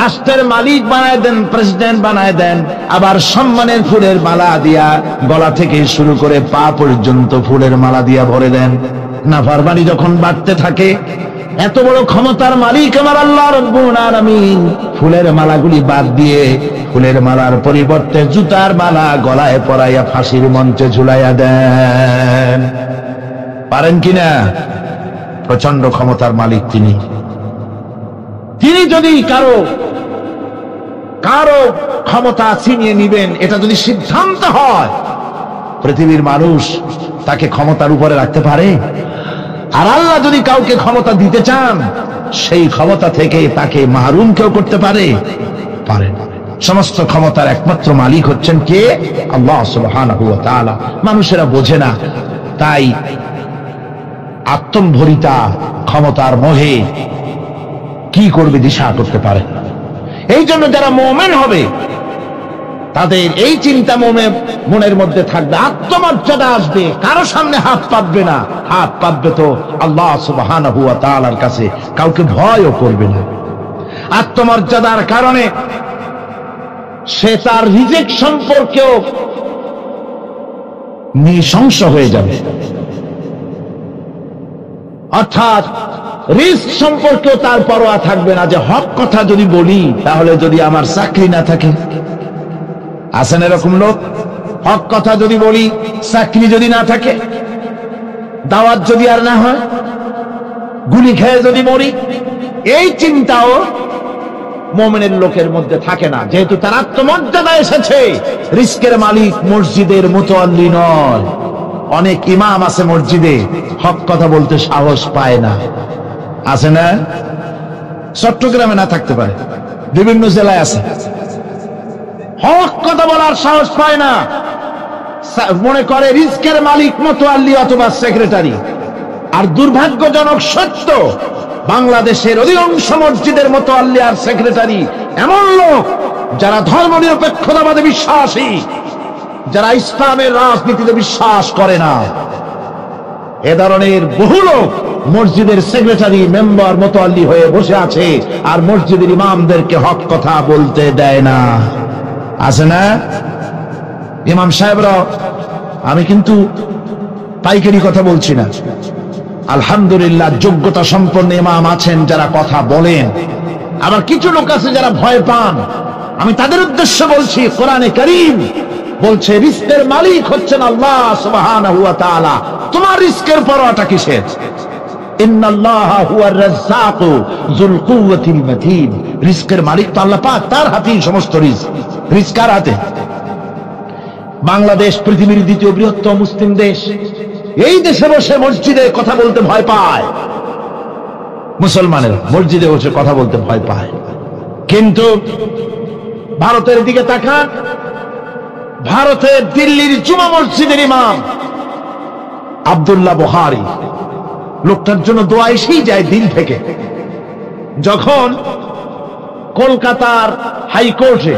রাষ্ট্রের মালিক বানায় দেন, প্রেসিডেন্ট বানায় দেন। আবার সম্মানের ফুলের মালা দিয়া গলা থেকে শুরু করে পা পর্যন্ত ফুলের মালা দিয়া ভরে দেন। নাফরমানি যখন বাড়তে থাকে, এত বড় ক্ষমতার মালিক আমার আল্লাহ রব্বুল আলামিন ফুলের মালাগুলি বাদ দিয়ে ফুলের মালার পরিবর্তে জুতার মালা গলায় পরাইয়া ফাঁসির মঞ্চে ঝুলাইয়া দেন। পারেন কিনা? প্রচন্ড ক্ষমতার মালিক তিনি। তিনি যদি কারো ক্ষমতা ছিনিয়ে নিবেন, এটা যদি সিদ্ধান্ত হয়, পৃথিবীর মানুষ তাকে ক্ষমতার উপরে রাখতে পারে? আর আল্লাহ যদি কাউকে ক্ষমতা দিতে চান, সেই ক্ষমতা থেকে তাকে মাহরুম কেউ করতে পারে? পারে না। সমস্ত ক্ষমতার একমাত্র মালিক হচ্ছেন কে? আল্লাহ সুবহানাহু ওয়া তাআলা। মানুষেরা বোঝে না, তাই আত্মম্ভরিতা ক্ষমতার মোহে কি করবে দিশা করতে পারে। এই জন্য যারা মুমিন হবে তাদের এই চিন্তা মনের মধ্যে থাকবে, আত্মমর্যাদা আসবে, কারো সামনে হাত পাতবে না, হাত পাতবে তো আল্লাহ সুবহানাহু ওয়া তাআলার কাছে, কাউকে ভয়ও করবে না। আত্মমর্যাদার কারণে সে তার রিজিক সম্পর্কেও নৃশংস হয়ে যাবে, অর্থাৎ রিস্ক সম্পর্কেও তার পরোয়া থাকবে না, যে হক কথা যদি বলি তাহলে যদি আমার চাকরি না থাকে। আছেন এরকম লোক? হক কথা যদি বলি, চাকরি যদি না থাকে, দাওয়াত যদি আর না হয়, গুলি খেয়ে যদি মরি, এই চিন্তাও মুমিনের লোকের মধ্যে থাকে না, যেহেতু তার আত্মমর্যাদা এসেছে। রিস্কের মালিক মসজিদের মুতাওয়াল্লি নয়। অনেক ইমাম আছে মসজিদে, হক কথা বলতে সাহস পায় না। আছে না? চট্টগ্রামে না থাকতে পারে, বিভিন্ন জেলায় আছে, হক কথা বলার সাহস পায় না। মনে করে রিস্কের মালিক মুতাওয়াল্লি অথবা সেক্রেটারি। আর দুর্ভাগ্যজনক সত্য, বাংলাদেশের অধিকাংশ মসজিদের মুতাওয়াল্লি আর সেক্রেটারি এমন লোক যারা ধর্মনিরপেক্ষতাবাদে বিশ্বাসী, যারা ইসলামের রাজনীতিতে বিশ্বাস করে না। এ ধরনের বহু লোক মসজিদের সেক্রেটারি, মেম্বার, মুতাওয়াল্লি হয়ে বসে আছে, আর মসজিদের ইমামদেরকে হক কথা বলতে দেয় না। আছে না? ইমাম সাহেবরা, আমি কিন্তু পাইকারি কথা বলছি না, আলহামদুলিল্লাহ যোগ্যতা সম্পন্ন ইমাম আছেন যারা কথা বলেন। আবার কিছু লোক আছে যারা ভয় পান, আমি তাদের উদ্দেশ্যে বলছি, কোরআনে কারীম বলছে রিস্কের মালিক হচ্ছেন আল্লাহ সুবহানাহু ওয়া তাআলা। তোমার রিস্কের পরোয়াটা কিসের? ইন্নাল্লাহা হুয়ার রাজ্জাকু যুল কুওয়াতিল মাতিন। রিস্কের মালিক তো আল্লাহ পাক, তার হাতেই সমস্ত রিস্ক। রিস্ক কার হাতে? বাংলাদেশ পৃথিবীর দ্বিতীয় বৃহত্তম মুসলিম দেশ, এই দেশে বসে মসজিদে কথা বলতে ভয় পায়। মুসলমানের মসজিদে বসে কথা বলতে ভয় পায়। কিন্তু ভারতের দিকে তাকান, ভারতের দিল্লির জুমা মসজিদের ইমাম আব্দুল্লাহ বুখারী, লোকটার জন্য দোয়া এসেই যায় দিল থেকে। যখন কলকাতার হাইকোর্টে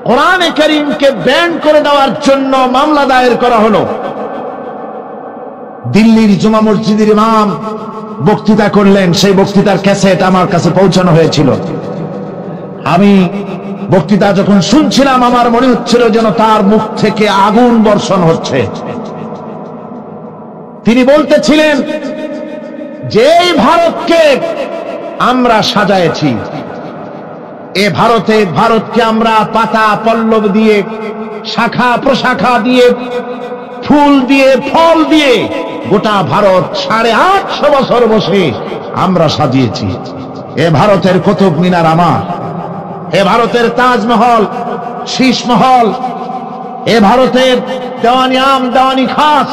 কোরআনে কারীমকে ব্যান করে দেওয়ার জন্য মামলা দায়ের করা হলো, দিল্লির জুমা মসজিদের ইমাম বক্তৃতা করলেন। সেই বক্তৃতার ক্যাসেট আমার কাছে পৌঁছানো হয়েছিল। আমি বক্তৃতা যখন শুনছিলাম আমার মনে হচ্ছিল যেন তার মুখ থেকে আগুন বর্ষণ হচ্ছে। তিনি বলতেছিলেন যে এই ভারতকে আমরা সাজায়েছি, এ ভারতকে আমরা পাতা পল্লব দিয়ে, শাখা প্রশাখা দিয়ে, ফুল দিয়ে, ফল দিয়ে গোটা ভারত 850 বছর বসে আমরা সাজিয়েছি। এ ভারতের কুতুব মিনার আমার, এ ভারতের তাজমহল, শীষমহল, এ ভারতের দেওয়ানি আম, দেওয়ানি খাস,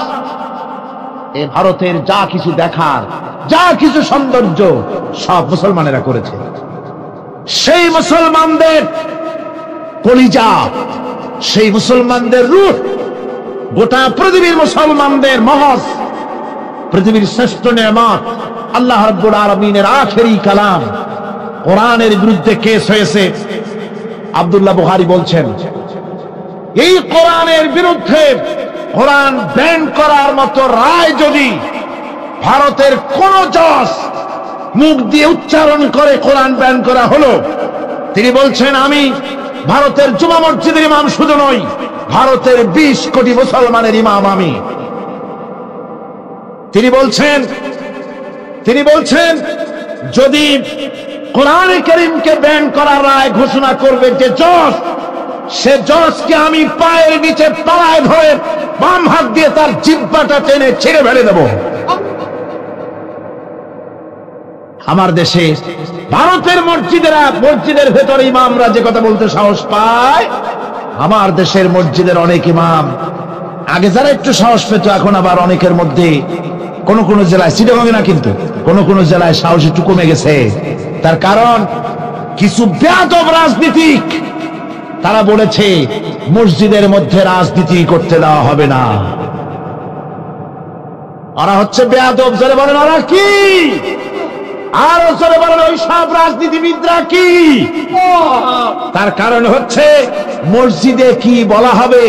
এ ভারতের যা কিছু দেখার, যা কিছু সৌন্দর্য সব মুসলমানেরা করেছে। সেই মুসলমানদের কলিজা, সেই মুসলমানদের রূহ, গোটা পৃথিবীর মুসলমানদের মহৎ, পৃথিবীর শ্রেষ্ঠ নেয়ামত আল্লাহ রাব্বুল আলামিনের আখেরি কালাম কোরআনের বিরুদ্ধে কেস হয়েছে। আব্দুল্লাহ বুখারী বলছেন, এই কোরআনের বিরুদ্ধে কোরআন ব্যান করার মতো রায় যদি ভারতের কোন জজ মুখ দিয়ে উচ্চারণ করে কোরআন ব্যান করা হলো, তিনি বলছেন আমি ভারতের জুমা মসজিদের ইমাম শুধু নই, ভারতের 20 কোটি মুসলমানের ইমাম আমি। তিনি বলছেন যদি কোরআনে কারীমকে ব্যান করার রায় ঘোষণা করবে যে জজ, সে জজকে আমি পায়ের নিচে তলায় ধরে বাম হাত দিয়ে তার জিহ্বাটা টেনে ছিঁড়ে ফেলে দেব। আমার দেশে ভারতের মসজিদের ভেতরে ইমামরা যে কথা বলতে সাহস পায়, আমার দেশের মসজিদের অনেক ইমাম আগে যারা একটু সাহস পেত, এখন আবার অনেকের মধ্যে কোন কোন জেলায়, চিটাগং না কিন্তু কোন কোন জেলায় সাহস একটু কমে গেছে। তার কারণ কিছু বেয়াদব রাজনীতিক তারা বলেছে মসজিদের মধ্যে রাজনীতি করতে দেওয়া হবে না। ওরা হচ্ছে বেয়াদব, জোরে বলেন ওরা কি? আরো জোরে বলেন ওই সব রাজনীতিবিদরা কি? তার কারণ হচ্ছে মসজিদে কি বলা হবে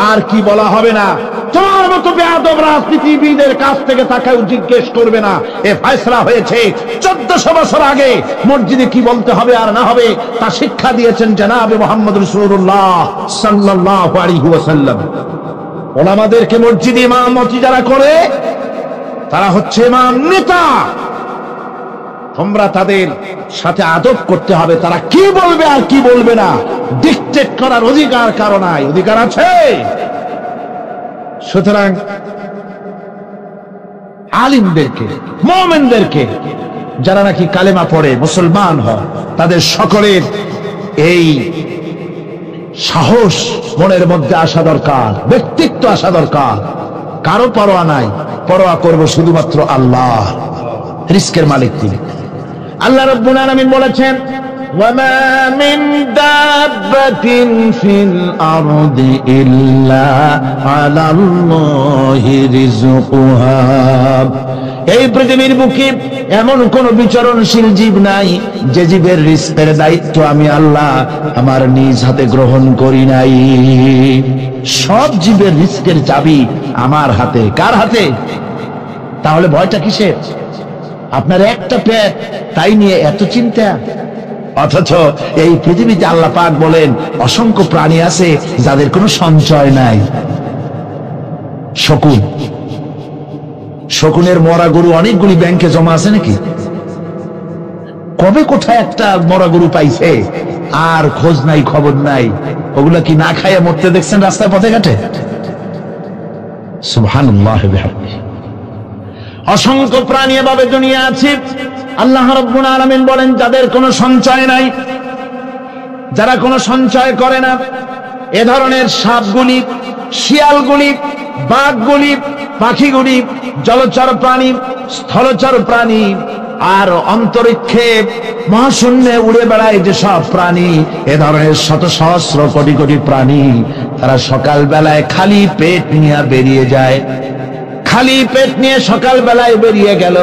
আর কি বলা হবে না তোমার মতো বেয়াদব রাজনীতিবিদের কাছ থেকে তাকে জিজ্ঞেস করবে না। এ ফয়সালা হয়েছে 1400 বছর আগে। মসজিদে কি বলতে হবে আর না হবে তা শিক্ষা দিয়েছেন জনাবে মুহাম্মদ রাসূলুল্লাহ সাল্লাল্লাহু আলাইহি ওয়াসাল্লাম। ওলামাদেরকে মসজিদে ইমামতি যারা করে তারা হচ্ছে ইমাম নেতা, তোমরা তাদের সাথে আদব করতে হবে। তারা কি বলবে আর কি বলবে না ডিকটেট করার অধিকার কারো নাই, অধিকার আছে। সুতরাং আলিমদেরকে, মুমিনদেরকে, যারা নাকি কালেমা পড়ে মুসলমান হয়, তাদের সকলের এই সাহস মনের মধ্যে আসা দরকার, ব্যক্তিত্ব আসা দরকার। কারো পরোয়া নাই, পরোয়া করব শুধুমাত্র আল্লাহ, রিস্কের মালিক তিনি। আল্লাহ রাব্বুল আলামিন বলেছেন ওয়ামা মিন দাব্বাতিন ফিল আরদি ইল্লা আলাল্লাহি রিজকুহা। এই পৃথিবীর বুকে এমন কোন বিচরণশীল জীব নাই যে জীবের রিজকের দায়িত্ব আমি আল্লাহ আমার নিজ হাতে গ্রহণ করি নাই। সব জীবের রিজকের চাবি আমার হাতে। কার হাতে? তাহলে ভয়টা কিসের? আপনার একটা পেট, তাই নিয়ে এত চিন্তা? অথচ এই পৃথিবীতে আল্লাহ পাক বলেন অসংখ্য প্রাণী আছে যাদের কোনো সঞ্চয় নাই। শকুনের মরা গরু অনেকগুলি ব্যাংকে জমা আছে নাকি? কবে কোথায় একটা মরা গরু পাইছে আর খোঁজ নাই, খবর নাই। ওগুলা কি না খাইয়া মরতে দেখছেন রাস্তায় পথে ঘাটে? সুবহানাল্লাহ বিহামদিহি। অসংখ্য প্রাণী এভাবে দুনিয়া আছে। আল্লাহ রাব্বুল আলামিন বলেন যাদের কোনো সঞ্চয় নাই, যারা কোনো সঞ্চয় করে না, এ ধরনের সাপগুলি, শিয়ালগুলি, বাঘগুলি, পাখিগুলি, জলচর প্রাণী, স্থলচর প্রাণী, আর অন্তরিক্ষে মহাশূন্যে উড়ে বেড়ায় যে সব প্রাণী, এ ধরনের শত সহস্র কোটি কোটি প্রাণী, তারা সকাল বেলায় খালি পেট নিয়ে বেরিয়ে যায়। খালি পেট নিয়ে সকাল বেলায় বেরিয়ে গেল,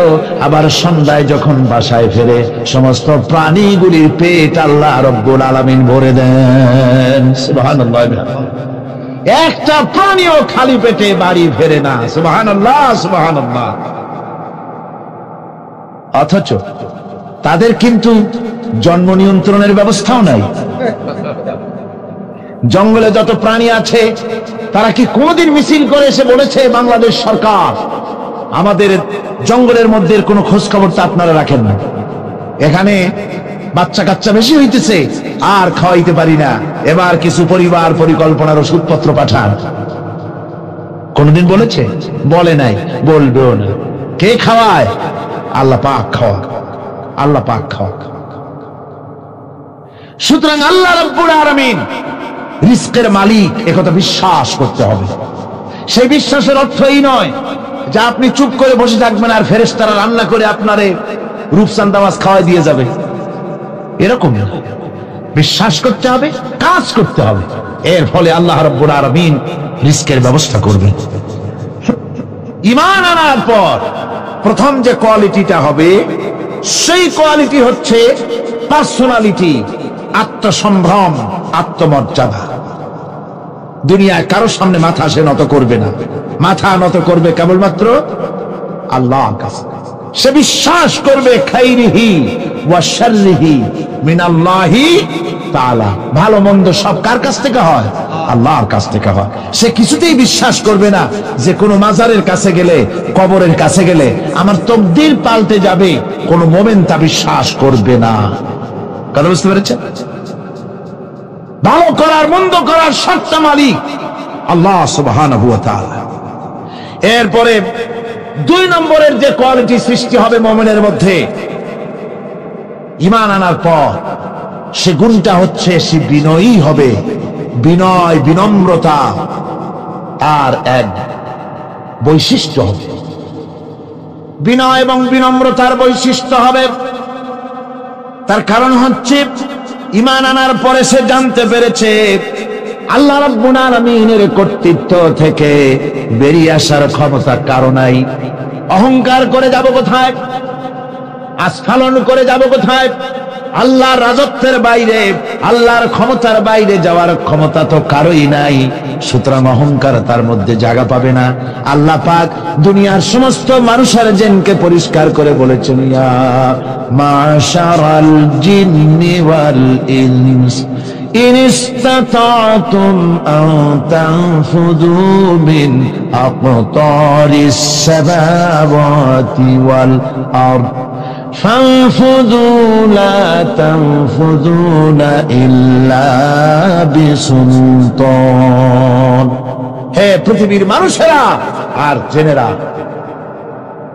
আবার সন্ধ্যায় যখন বাসায় ফেরে সমস্ত প্রাণীগুলির পেট আল্লাহ রব্বুল আলামিন ভরে দেন। সুবহানাল্লাহ। একটা প্রাণীও খালি পেটে বাড়ি ফেরে না। সুবহানাল্লাহ, সুবহানাল্লাহ। অথচ তাদের কিন্তু জন্ম নিয়ন্ত্রণের ব্যবস্থাও নাই। জঙ্গলে যত প্রাণী আছে তারা কি কোনদিন মিছিল করে এসে বলেছে বাংলাদেশ সরকার আমাদের জঙ্গলের মধ্যে কোনো খোঁজ খবর তা আপনারা রাখেন না, এখানে বাচ্চা কাচ্চা বেশি হইতেছে আর খাওয়াইতে পারি না, এবার কিছু পরিবার পরিকল্পনার ওষুধপত্র পাঠান? কোনদিন বলেছে? বলে নাই, বলবেও না। কে খাওয়ায়? আল্লাহ পাক খাওয়া, আল্লাহ পাক খাওয়া। সুতরাং আল্লাহ রাব্বুল আলামিন রিজকের মালিক, একথা বিশ্বাস করতে হবে। সেই বিশ্বাসের অর্থ এই নয় যে আপনি চুপ করে বসে থাকবেন আর ফেরেশতারা রান্না করে আপনারে রূপচান্দাবাজ খাওয়াই দিয়ে যাবে, এরকম না। বিশ্বাস করতে হবে, কাজ করতে হবে, এর ফলে আল্লাহ রাব্বুল আলামিন রিজকের ব্যবস্থা করবেন। ঈমান আনার পর প্রথম যে কোয়ালিটিটা হবে সেই কোয়ালিটি হচ্ছে পার্সোনালিটি, আত্মসম্ভ্রম, আত্মমর্যাদা। দুনিয়ায় কারোর সামনে মাথা সে নত করবে না, মাথা নত করবে কেবলমাত্র আল্লাহর কাছে। সে বিশ্বাস করবে খাইরিহি ওয়া শাররিহি মিনাল্লাহি তাআলা, ভালো মন্দ সব কার কাছ থেকে হয়? আল্লাহর কাছ থেকে হয়। সে কিছুতেই বিশ্বাস করবে না যে কোনো মাজারের কাছে গেলে, কবরের কাছে গেলে আমার তকদির পাল্টে যাবে, কোন মোমেন তা বিশ্বাস করবে না। কথা বুঝতে পেরেছেন? ভালো করার মন্দ করার সত্তা মালিক আল্লাহ সুবহানাহু ওয়া তাআলা। এরপরে 2 নম্বরের যে কোয়ালিটি সৃষ্টি হবে মুমিনের মধ্যে ঈমান আনার পর, সে গুণটা হচ্ছে সে বিনয়ী হবে। বিনয়, বিনম্রতা তার এক বৈশিষ্ট্য হবে। বিনয় এবং বিনম্রতার বৈশিষ্ট্য হবে। তার কারণ হচ্ছে ঈমান আনার পরে সে জানতে পেরেছে আল্লাহ রাব্বুল আলামিনের কর্তৃত্ব থেকে বেরিয়ে আসার ক্ষমতা কারো নাই। অহংকার করে যাব কোথায়? আস্ফালন করে যাব কোথায়? আল্লাহর রাজত্বের বাইরে, আল্লাহর ক্ষমতার বাইরে যাওয়ার ক্ষমতা তো কারোই নাই। সুতরাং অহংকার তার মধ্যে জায়গা পাবে না। আল্লাহ পাক দুনিয়ার সমস্ত মানুষের জিনকে পরিষ্কার করে বলেছেন, ইয়া মাশারাল জিন্নি ওয়াল ইনস ইন ইসতাতাতুম আন তানফুযু মিন আকতারিস সামাওয়াতি ওয়াল আরদ فانفذوا لا تنفذون إلا بسلطان। হে পৃথিবীর মানুষেরা আর জেনেরা,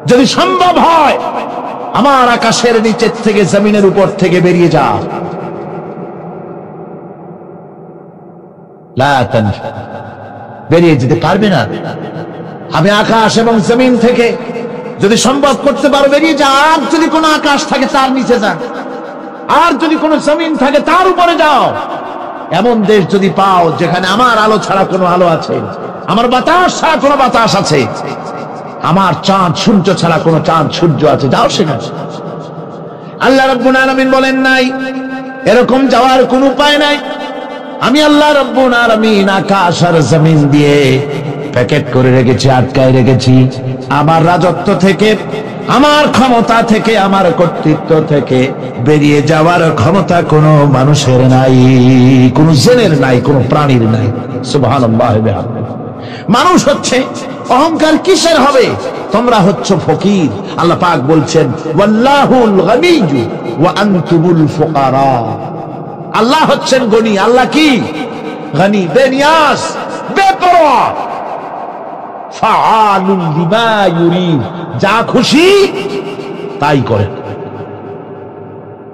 যদি সম্ভব হয় আমার আকাশের নিচের থেকে, জমিনের উপর থেকে বেরিয়ে যা। লা তানফুয, বেরিয়ে যেতে পারবে না। আমি আকাশ এবং জমিন থেকে যদি সম্ভব করতে পারো বেরিয়ে যা। আর যদি কোনো আকাশ থাকে তার নিচে যা, আর যদি কোনো জমিন থাকে তার উপরে যাও। এমন দেশ যদি পাও যেখানে আমার আলো ছাড়া কোনো আলো আছে, আমার বাতাস ছাড়া কোনো বাতাস আছে, আমার চাঁদ সূর্য ছাড়া কোনো চাঁদ সূর্য আছে, যাও সেখানে। আল্লাহ রাব্বুল আলামিন বলেন নাই এরকম যাওয়ার কোনো উপায় নাই। আমি আল্লাহ রাব্বুল আলামিন আকাশ আর জমিন দিয়ে প্যাকেট করে রেখেছি, আটকায় রেখেছি। আমার রাজত্ব থেকে, আমার ক্ষমতা থেকে, আমার কর্তৃত্ব থেকে বেরিয়ে যাওয়ার ক্ষমতা কোনো মানুষের নাই, কোনো জিনের নাই, কোনো প্রাণীর নাই। সুবহানাল্লাহ। মানুষ হচ্ছে অহংকার কিসের হবে? তোমরা হচ্ছ ফকির। আল্লাহ পাক বলছেন ওয়াল্লাহুল গনিয়্যু ওয়া আনতুমুল ফুকারা। আল্লাহ হচ্ছেন গনি। আল্লাহ কি? গনি, বেনিয়াস, বেপরোয়া। ফাআলুল লিমা ইউরিদ, যা খুশি তাই করে,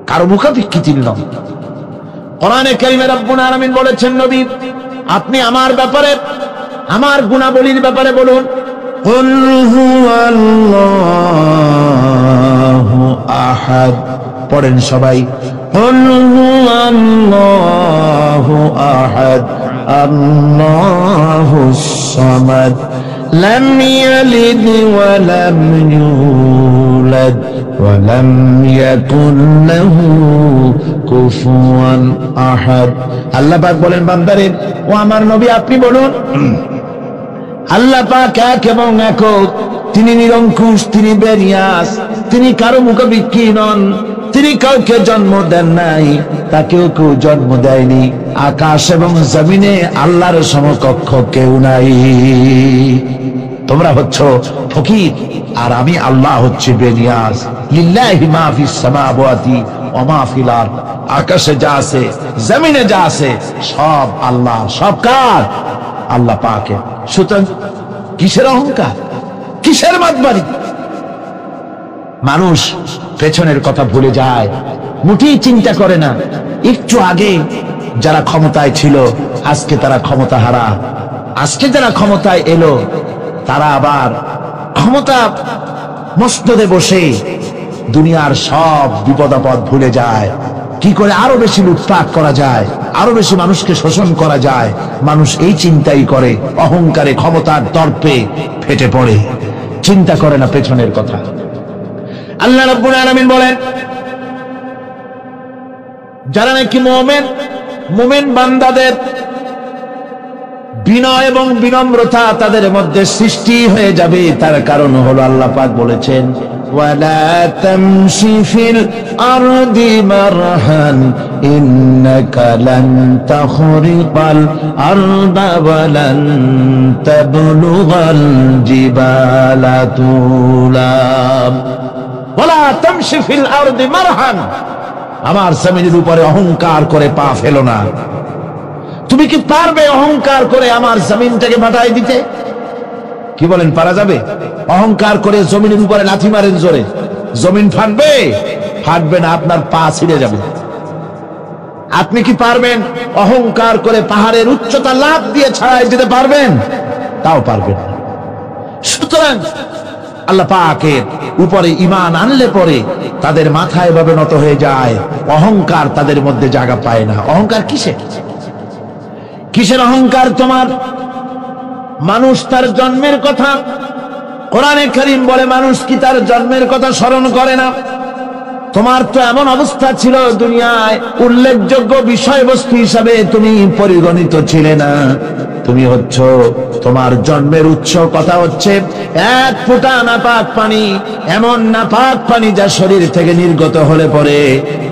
কারো মুখাপেক্ষিতির নয়। কোরআনে কারীমে রব্বুল আলামিন বলেছেন, নবী আপনি আমার ব্যাপারে, আমার গুণাবলীর ব্যাপারে বলুন। কুল হুয়াল্লাহু আহাদ। পড়েন সবাই, কুল হুয়াল্লাহু আহাদ আল্লাহুস সামাদ লাম ইয়ালিদ ওয়া লাম ইউলাদ ওয়া লাম ইয়াকুল লাহু কুফুয়ান আহাদ। আল্লাহ পাক বলেন, বান্দারে ও আমার নবী আপনি বলুন, আল্লাহ পাক এক এবং একক, তিনি নিরঙ্কুশ, তিনি বেনিয়াস, তিনি কারো মুখাপেক্ষী নন, তিনি কাউকে জন্ম দেন নাই, তাকেও কেউ জন্ম দেয়নি। আকাশ এবং জমিনে আল্লাহর সমকক্ষ কেউ নাই। তোমরা হচ্ছ ফকির আর আমি আল্লাহ হচ্ছে বেনিয়াস। লিল্লাহি মা ফিস সামাওয়াতি ওয়া মা ফিল আরদ, আকাশে যা আছে জমিনে যা আছে সব আল্লাহ, সব কার? আল্লাহ পাকের। সুতরাং কিসের অহংকার, কিসের মাতবাড়ি? মানুষ পেছনের কথা ভুলে যায়, মোটেই চিন্তা করে না। একটু আগে যারা ক্ষমতায় ছিল আজকে তারা ক্ষমতা হারা, আজকে যারা ক্ষমতায় এলো তারা আবার ক্ষমতা মসনদে বসে দুনিয়ার সব বিপদ আপদ ভুলে যায়। কি করে আরো বেশি লুটপাট করা যায়, আরো বেশি মানুষকে শোষণ করা যায়, মানুষ এই চিন্তাই করে। অহংকারে ক্ষমতার দর্পে ফেটে পড়ে, চিন্তা করে না পেছনের কথা। আল্লাহ রাব্বুল আলামিন বলেন, যারা নাকি মুমিন বান্দাদের বিনয় এবং বিনম্রতা তাদের মধ্যে সৃষ্টি হয়ে যাবে, তার কারণ হলো আল্লাহ পাক বলেছেন, ওয়ালা তামশি ফিল আরদি মারহান ইন্নাকা লান তাখরিকাল আরদা ওয়া লান তাবলুগাল জিবালা তুলা। ওয়ালা তামশি ফিল আরদি মারহান, আমার জমিনের উপরে অহংকার করে পা ফেলো না। তুমি কি পারবে অহংকার করে আমার জমিনটাকে ফাটাই দিতে? কি বলেন, পারা যাবে? অহংকার করে জমিনের উপরে লাথি মারেন জোরে, জমিন ফাটবে? ফাটবে না, আপনার পা ছিঁড়ে যাবে। আপনি কি পারবেন অহংকার করে পাহাড়ের উচ্চতা লাফ দিয়ে ছাড়াই যেতে পারবেন? তাও পারবেন না। সুতরাং আল্লাহ পাকের উপরে ঈমান আনলে পরে তাদের মাথা এভাবে নত হয়ে যায়, অহংকার তাদের মধ্যে জায়গা পায় না। অহংকার কিসের? কিসের অহংকার তোমার? মানুষ তার জন্মের কথা, কোরআনে কারীম বলে মানুষ কি তার জন্মের কথা স্মরণ করে না? তোমার তো এমন অবস্থা ছিল, দুনিয়ায় উল্লেখযোগ্য বিষয়বস্তু হিসাবে তুমি পরিগণিত ছিলে না। তুমি হচ্ছ, তোমার জন্মের উৎস কথা হচ্ছে এক ফোঁটা নাপাক পানি, এমন নাপাক পানি যা শরীর থেকে নির্গত হলে পরে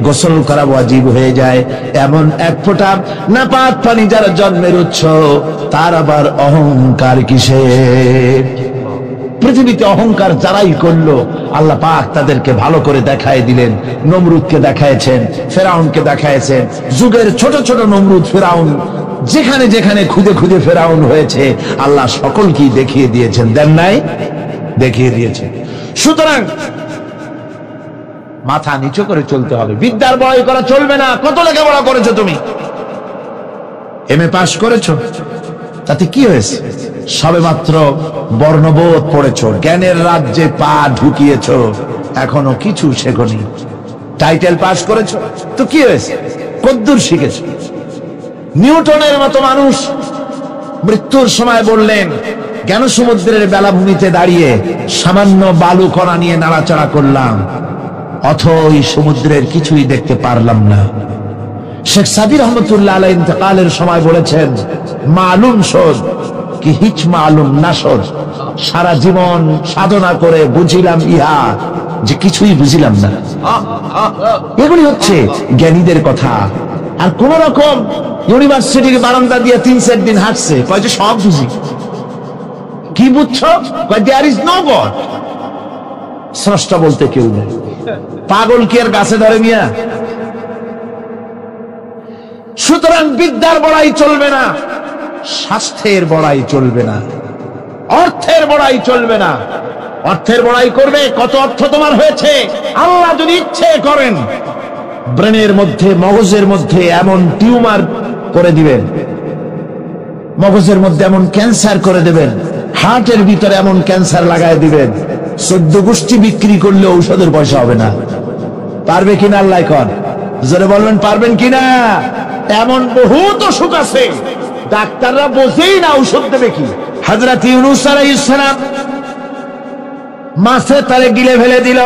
গোসল করা ওয়াজিব হয়ে যায়। এমন এক ফোঁটা নাপাক পানি যার জন্মের উৎস, তার আবার অহংকার কিসের? পৃথিবীতে অহংকার যারাই করলো আল্লাহ পাক তাদেরকে ভালো করে দেখায় দিলেন। নমরুদকে দেখায়ছেন, ফেরাউনকে দেখায়ছেন, যুগের ছোট ছোট নমরুদ ফেরাউন যেখানে যেখানে খুদে খুদে ফেরাউন হয়েছে আল্লাহ সকলকেই দেখিয়ে দিয়েছেন, দেন নাই? দেখিয়ে দিয়েছেন। সুতরাং মাথা নিচু করে চলতে হবে, বিদ্যার বড়াই করা চলবে না। কত লেখাপড়া করেছো তুমি? এমএ পাস করেছো, তাতে কি হয়েছে? সবে মাত্র বর্ণবোধ পড়েছো, জ্ঞানের রাজ্যে পা ঢুকিয়েছো, এখনো কিছু শেখনি। টাইটেল পাস করেছো, তো কি হয়েছে? কদ্দুর শিখেছো? নিউটনের মতো মানুষ মৃত্যুর সময় বললেন, জ্ঞান সমুদ্রের বেলাভূমিতে দাঁড়িয়ে সামান্য বালু কণা নিয়ে নাড়াচাড়া করলাম, অথই সমুদ্রের কিছুই দেখতে পারলাম না। শেখ সাদি রহমতুল্লাহ আলাইহি ইন্তেকালের সময় বলেছেন, মালুম শোধ কি হিচ মালুম না শোধ, সারা জীবন সাধনা করে বুঝিলাম ইহা যে কিছুই বুঝিলাম না। এগুলি হচ্ছে জ্ঞানীদের কথা। আর কোন রকম ইউনিভার্সিটির বারান্দা দিয়ে 3-4 দিন হাঁটছে, কয় যে সব বুঝি। কি বুঝছো? কয় দেয়ার ইজ নো গড, স্রষ্টা বলতে কেউ নেই। পাগল কি আর গাছে ধরে মিয়া? সুতরাং বিদ্যার বড়াই চলবে না, স্বাস্থ্যের বড়াই চলবে না, অর্থের বড়াই চলবে না। অর্থের বড়াই করবে, কত অর্থ তোমার হয়েছে? আল্লাহ যদি ইচ্ছে করেন ব্রেনের মধ্যে, মগজের মধ্যে এমন টিউমার করে দিবেন, মগজের মধ্যে এমন ক্যান্সার করে দেবেন, হার্টের ভিতরে এমন ক্যান্সার লাগায় দিবেন, 14 গোষ্ঠী বিক্রি করলে ঔষধের পয়সা হবে না। পারবে কিনা আল্লাহ কোন, জোরে বলবেন পারবেন কিনা? এমন বহুত অসুখ আছে ডাক্তাররা বোঝেই না ঔষধ দেবে কি। হযরত ইউনূস আলাইহিস সালাম মাছে তারে গিলে ফেলে দিল,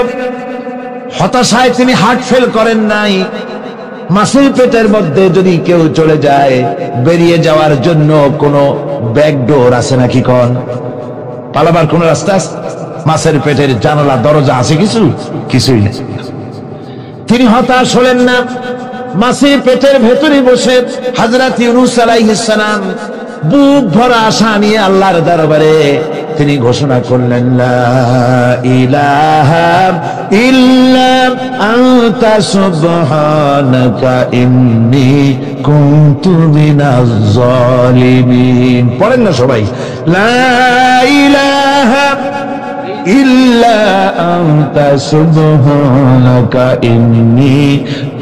হতাশায় তিনি হার্ট ফেল করেন নাই। মাছের পেটের মধ্যে যদি কেউ চলে যায়, বেরিয়ে যাওয়ার জন্য কোনো ব্যাকডোর আছে নাকি কোন? পালাবার কোন রাস্তা আছে? মাছের পেটের জানালা দরজা আছে কিছু? কিছুই নেই। তিনি হতাশ হলেন না, মাছের পেটের ভেতরে বসে হযরত ইউনূস আলাইহিস সালাম বুক ভরা আশা নিয়ে আল্লাহর দরবারে তিনি ঘোষণা করলেন, লা ইলাহা ইল্লা আনতা সুবহানাকা ইন্নী কুনতু মিনাজ জালিমিন। পড়েন না সবাই, লা ইলাহা ইল্লা আনতা সুবহানাকা ইন্নী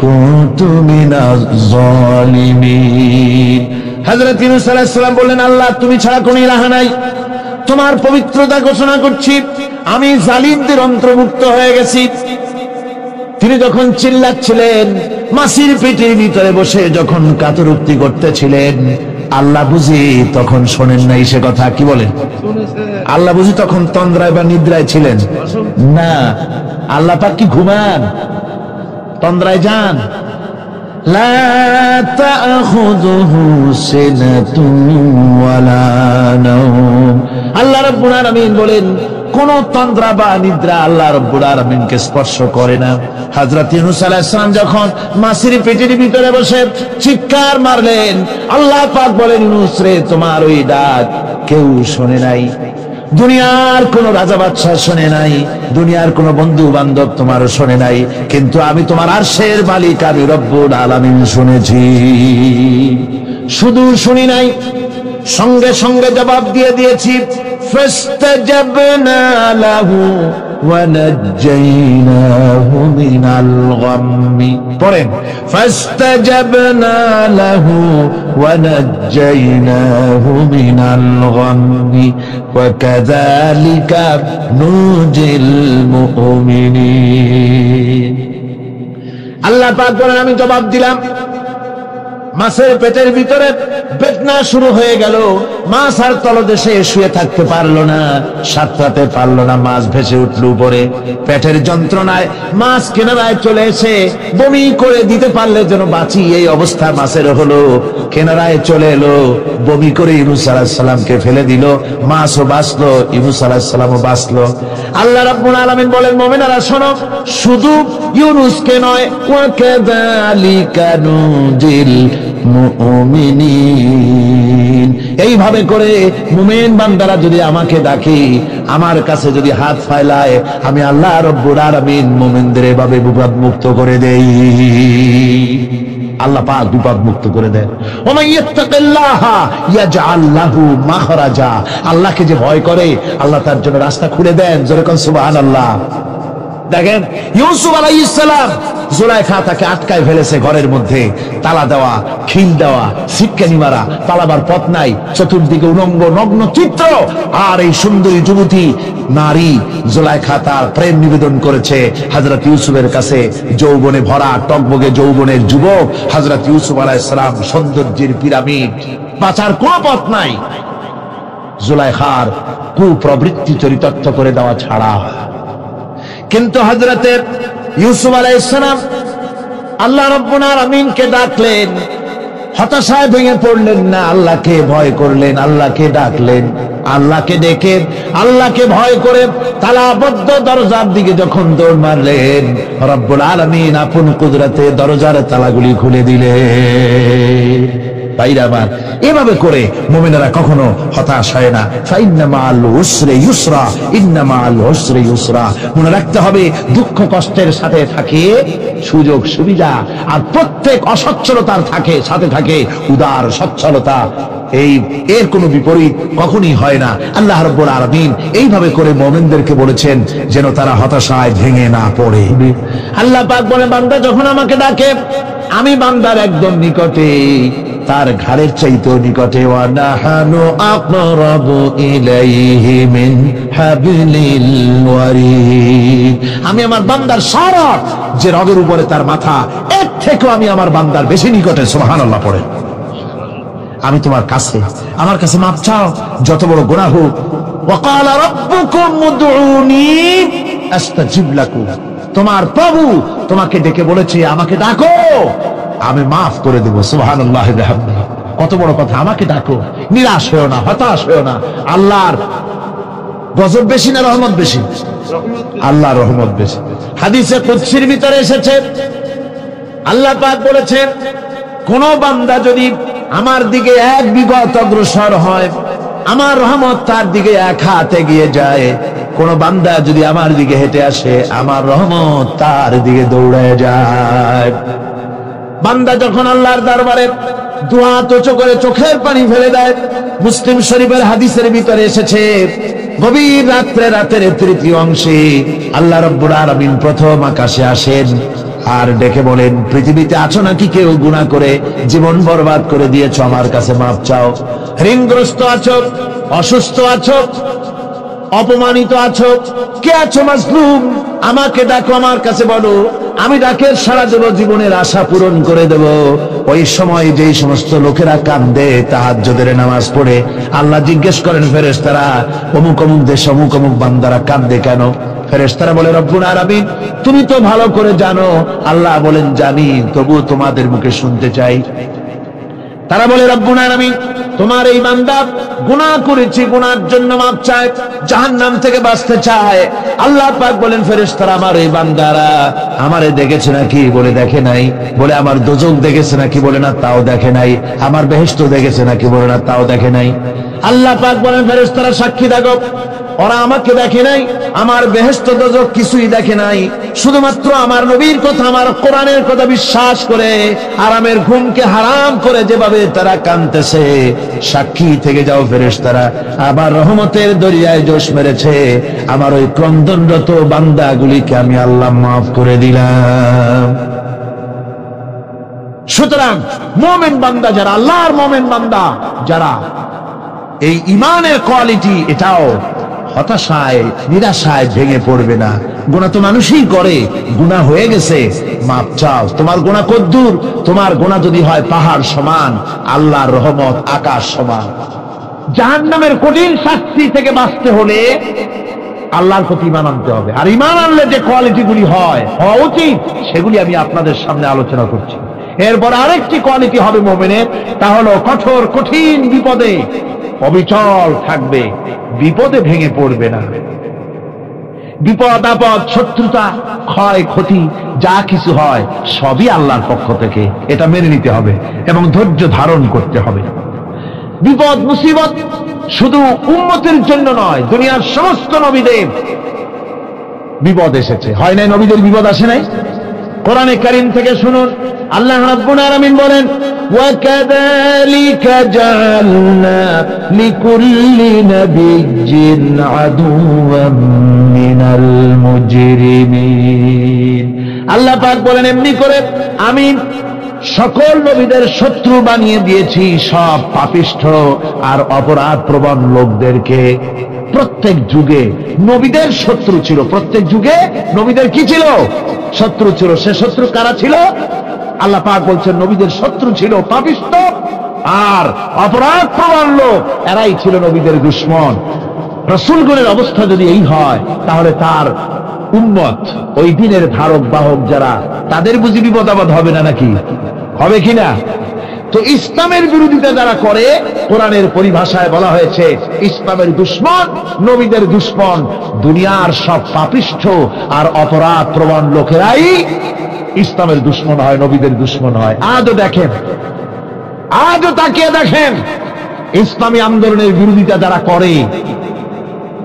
কুনতু মিনাজ জালিমিন। হযরত ইউনূস আলাইহিস সালাম বললেন, আল্লাহ তুমি ছাড়া কোনো ইলাহ নাই, তোমার পবিত্রতা ঘোষণা করছি, আমি জালিমদের অন্তর্ভুক্ত হয়ে গেছি। তিনি যখন চিল্লাচ্ছিলেন, মাছির পেটের ভিতরে বসে যখন কাতরুক্তি করতেছিলেন, আল্লাহ বুঝি তখন শোনেন নাই সে কথা? কি বলেন? আল্লাহ বুঝি তখন তন্দ্রায় বা নিদ্রায় ছিলেন না? আল্লাহ পাক কি ঘুমান? তন্দ্রায় যান? লা তাখুযুহু সিনাতুন ওয়ালা নাওম। আল্লাহ রাব্বুল আলামিন বলেন, কোন তন্দ্রা বা নিদ্রা আল্লাহ রাব্বুল আলামিনকে স্পর্শ করে না। হযরত ইউনূস আলাইহিস সালাম যখন মাছের পেটের ভিতরে বসে চিৎকার মারলেন, আল্লাহ পাক বলেন, ইউনূস রে, তোমার ওই ডাক কেউ শোনে নাই, দুনিয়ার কোন রাজা বাদশাহ শোনে নাই, দুনিয়ার কোন বন্ধু বান্ধব তোমারও শোনে নাই, কিন্তু আমি তোমার আরশের মালিক আমি রব্বুল আলামিন শুনেছি। শুধু শুনি নাই, সঙ্গে সঙ্গে জবাব দিয়ে দিয়েছি। ফাস্তাজাবনা লাহু ওয়া নাজ্জাইনাহু মিনাল গাম্মি। পড়েন, ফাস্তাজাবনা লাহু ওয়া নাজ্জাইনাহু মিনাল গাম্মি ওয়া কাযালিকা নুজিল মুমিনিন। আল্লাহ পাক বলেন, আমি জবাব দিলাম। মাছের পেটের ভিতরে বেদনা শুরু হয়ে গেল, মাছ আর তলদেশে শুয়ে থাকতে পারলো না, সাঁতরাতে পারলো না, মাছ ভেসে উঠল উপরে। পেটের যন্ত্রণায় মাছ কিনারায় চলে এসে বমি করে দিতে পারলে যেন বাঁচি, এই অবস্থা মাছের হলো। কিনারায় চলে এলো, বমি করে ইউনূস আলাইহিস সালামকে ফেলে দিল, মাছও বাঁচলো, ইউনূস আলাইহিস সালামও বাঁচলো। আল্লাহ রাব্বুল আলামিন বলেন, মুমিনেরা শোনো, শুধু ইউনূসকে নয়, ওয়া কাযালিকা নুজিল মুমিনিন। এইভাবে করে মুমিন বান্দারা যদি আমাকে ডাকে, আমার কাছে যদি হাত ফাইলায়, আমি আল্লাহ রব্বুল আলামিন মুমিনদের এভাবে বিপদ মুক্ত করে দেই। আল্লাহ পাক বিপদ মুক্ত করে দেন। ওয়া মান ইয়াত্তাকিল্লাহা ইয়াজআল লাহু মাখরাজা। আল্লাহকে যে ভয় করে, আল্লাহ তার জন্য রাস্তা খুলে দেন। জোরে কোন সুবহানাল্লাহ। দেখেন, ইউসুফ আলাইহিস সালাম, জুলাইখা তাকে আটকায় ফেলেছে ঘরের মধ্যে, তালা দেওয়া, খিল দেওয়া, সিটকানি মারা, পালাবার পথ নাই, চতুর্দিকে উলঙ্গ নগ্ন চিত্র। আর এই সুন্দরী যুবতী নারী জুলাইখা তার প্রেম নিবেদন করেছে হযরত ইউসুফের কাছে। যৌবনে ভরা টকবগে যৌবনের যুবক হযরত ইউসুফ আলাইহিস সালাম, সৌন্দর্যের পিরামিড, বাঁচার কোনো পথ নাই জুলাইখার কুপ্রবৃত্তি চরিতার্থ করে দেওয়া ছাড়া। কিন্তু হযরতে ইউসুফ আলাইহিস সালাম আল্লাহ রাব্বুল আলামিনকে ডাকলেন, হতাশায় ভেঙে পড়লেন না, আল্লাহকে ভয় করলেন, আল্লাহকে ডাকলেন। আল্লাহকে ডেকে, আল্লাহকে ভয় করে তালাবদ্ধ দরজার দিকে যখন দৌড় মারলেন, রব্বুল আলামিন আপন কুদরতে দরজার তালাগুলি খুলে দিলেন। ভাইরা আমার, এভাবে করে মুমিনেরা কখনো হতাশ হয় না। ফাইন্না মাআল উসরি ইউসরা, ইন্না মাআল উসরি ইউসরা। মনে রাখতে হবে, দুঃখ কষ্টের সাথে থাকে সুযোগ সুবিধা, আর প্রত্যেক অসচ্ছলতার সাথে থাকে উদার সচ্ছলতা। এর কোনো বিপরীত কখনই হয় না। আল্লাহ রাব্বুল আলামিন এইভাবে করে মুমিনদেরকে বলেছেন যেন তারা হতাশায় ভেঙে না পড়ে। আল্লাহ পাক বলে, বান্দা যখন আমাকে ডাকে, আমি বান্দার একদম নিকটে, তার ঘাড়ের চাইতেও নিকটে। ওয়া নাহানু আকরাবু ইলাইহি মিন হাবলিল ওয়ারিদ, আমি আমার বান্দার সারা যে রগের উপরে তার মাথা, এর থেকেও আমি আমার বান্দার বেশি নিকটে। সুবহানাল্লাহ পড়ে। আমি তোমার কাছে, আমার কাছে মাপ চাও, যত বড় গুনাহ হোক। ওয়া ক্বালা রাব্বুকুম উদউনি আস্তাজিব লাকুম, তোমার প্রভু তোমাকে ডেকে বলেছে আমাকে ডাকো, আমি মাফ করে দেব। সুবহানাল্লাহ বিহামদিহি, কত বড় কথা। আমাকে ডাকো, নিরাশ হয়েও না, হতাশ হয়েও না। আল্লাহর গজব বেশি না রহমত বেশি? আল্লাহর রহমত বেশি। হাদিসে কুদসির ভিতরে এসেছে, আল্লাহ পাক বলেছেন, কোন বান্দা যদি আমার দিকে এক বিগত অগ্রসর হয়, আমার রহমত তার দিকে এক হাত এগিয়ে যায়। কোন বান্দা যদি আমার দিকে হেঁটে আসে, আমার রহমত তার দিকে দৌড়ে যায়। বান্দা যখন আল্লাহর দরবারে দুহাত উঁচু করে চোখের পানি ফেলে দেয়, মুসলিম শরীফের হাদিসের ভিতরে এসেছে, গভীর রাত্রে, রাতের তৃতীয় অংশে আল্লাহ রাব্বুল আলামিন প্রথম আকাশে আসেন আর ডেকে বলেন, পৃথিবীতে আছো নাকি কেউ গুনাহ করে জীবন বরবাদ করে দিয়েছো, আমার কাছে মাপ চাও। ঋণগ্রস্ত আছো, অসুস্থ আছো, অপমানিত আছো, কে আছো মাজলুম, আমাকে ডাকো, আমার কাছে বলো, আমি ডাকের সাড়া দেব, জীবনের আশা পূরণ করে দেব। ওই সময় যেই সমস্ত লোকেরা কাঁদে তাহাজ্জুদের নামাজ পড়ে, আল্লাহ জিজ্ঞেস করেন ফেরেশতারা, অমুক অমুক দেশ অমুক অমুক বান্দারা কাঁদে কেন? ফেরেশতারা বলে, রব্বুল আলামিন তুমি তো ভালো করে জানো। আল্লাহ বলেন, জানি, তবুও তোমাদের মুখে শুনতে চাই। তারা বলে, রব্বুল আলামিন তোমার এই বান্দা গুনাহ করেছে, গুনার জন্য মাপ চায়, জাহান্নাম থেকে বাঁচতে চায়। আল্লাহ পাক বলেন, ফেরেশতারা আমার এই বান্দারা আমারে দেখেছে নাকি? বলে দেখে নাই। বলে আমার দোজখ দেখেছে নাকি? বলে না, তাও দেখে নাই। আমার বেহেশত দেখেছে নাকি? বলে না, তাও দেখে নাই। আল্লাহ পাক বলেন, ফেরেশতারা সাক্ষী থাকো, ওরা আমাকে দেখে নাই, আমার বেহেশত দোজখ কিছুই দেখে নাই, শুধুমাত্র আমার নবীর কথা, আমার কোরআনের কথা বিশ্বাস করে আরামের ঘুমকে হারাম করে যেভাবে তারা কাঁদতেছে, সাক্ষী থেকে যাও ফেরেশতারা, আবার রহমতের দরিয়ায় জোশ মেরেছে আমার ওই ক্রন্দনরত বান্দাগুলিকে আমি আল্লাহ মাফ করে দিলাম। সুতরাং মুমিন বান্দা যারা, আল্লাহর মুমিন বান্দা যারা, এই ঈমানের কোয়ালিটি, এটাও হতাশায় নিরাশায় ভেঙে পড়বে না। গুনাহ তো মানুষই করে, গুনাহ হয়ে গেছে, মাপ চাও। তোমার গুনাহ কদ্দুর? তোমার গুনাহ যদি হয় পাহাড় সমান, আল্লাহর রহমত আকাশ সমান। জাহান্নামের কঠিন শাস্তি থেকে বাঁচতে হলে আল্লাহর প্রতি ঈমান আনতে হবে। আর ঈমান আনলে যে কোয়ালিটিগুলি হওয়া উচিত, সেগুলি আমি আপনাদের সামনে আলোচনা করছি। এরপর আরেকটি কোয়ালিটি হবে মুমিনের, তা হলো কঠোর কঠিন বিপদে অবিচল থাকবে, বিপদে ভেঙে পড়বে না। বিপদ আপদ, শত্রুতা, ক্ষয় ক্ষতি যা কিছু হয় সবই আল্লাহর পক্ষ থেকে, এটা মেনে নিতে হবে এবং ধৈর্য ধারণ করতে হবে। বিপদ মুসিবত শুধু উম্মতের জন্য নয়, দুনিয়ার সমস্ত নবীদের বিপদ এসেছে, হয় নাই? নবীদের বিপদ আসে নাই? কোরআনে কারীম থেকে শুনুন, আল্লাহ রাব্বুল আলামিন বলেন, وَكَذَلِكَ جَعَلْنَا لِكُلِّ نَبِيٍّ عَدُوًّا مِنَ الْمُجْرِمِينَ। আল্লাহ পাক বলেন, এমনি করে আমি সকল নবীদের শত্রু বানিয়ে দিয়েছি সব পাপিষ্ঠ আর অপরাধ প্রবণ লোকদেরকে। প্রত্যেক যুগে নবীদের শত্রু ছিল, প্রত্যেক যুগে নবীদের কি ছিল? শত্রু ছিল। সে শত্রু কারা ছিল? আল্লাহ পাক বলছেন, নবীদের শত্রু ছিল পাপিষ্ঠ আর অপরাধ প্রবণ লোক, এরাই ছিল নবীদের দুশমন। রাসূলগণের অবস্থা যদি এই হয়, তাহলে তার উম্মত, ওই দিনের ধারক বাহক যারা, তাদের বুঝি বিপদ আপদ হবে না নাকি? হবে কিনা? তো ইসলামের বিরোধিতা যারা করে, কোরআনের পরিভাষায় বলা হয়েছে ইসলামের দুশমন, নবীদের দুশমন। দুনিয়ার সব পাপিষ্ঠ আর অপরাধ প্রবণ লোকেরাই ইসলামের দুশমন হয়, নবীদের দুশমন হয়। আজও দেখেন, আজও তাকিয়ে দেখেন, ইসলামী আন্দোলনের বিরোধিতা যারা করে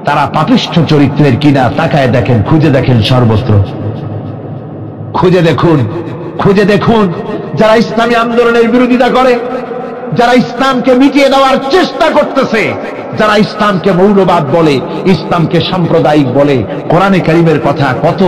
তারা পাপিষ্ঠ চরিত্রের কিনা তাকায় দেখেন, খুঁজে দেখেন, সর্বত্র খুঁজে দেখুন, খুঁজে দেখুন। যারা ইসলামী আন্দোলনের বিরোধিতা করে যারা ইসলামকে মিটিয়ে দেওয়ার চেষ্টা করতেছে, যারা ইসলামকে মৌলবাদ বলে, ইসলামকে সাম্প্রদায়িক বলে। কোরআনে কারীমের কথা কত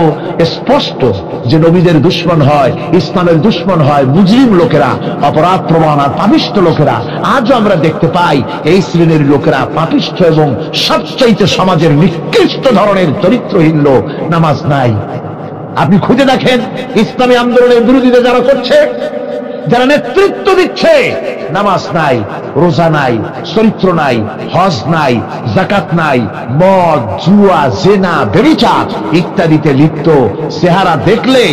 স্পষ্ট যে নবীদের দুশমন হয়, ইসলামের দুশমন হয় মুজরিম লোকেরা, অপরাধ প্রবণ আর পাপিষ্ঠ লোকেরা। আজও আমরা দেখতে পাই এই শ্রেণীর লোকেরা পাপিষ্ঠ এবং সবচাইতে সমাজের নিকৃষ্ট ধরনের চরিত্রহীন লোক। নামাজ নাই। আপনি খুঁজে দেখেন ইসলামী আন্দোলনের বিরোধীরা যারা করছে, যারা নেতৃত্ব দিচ্ছে, নামাজ নাই, রোজা নাই, চরিত্র নাই, হজ নাই, যাকাত নাই, মদ, জুয়া, জেনা, ব্যভিচার ইত্যাদিতে লিপ্ত। চেহারা দেখলে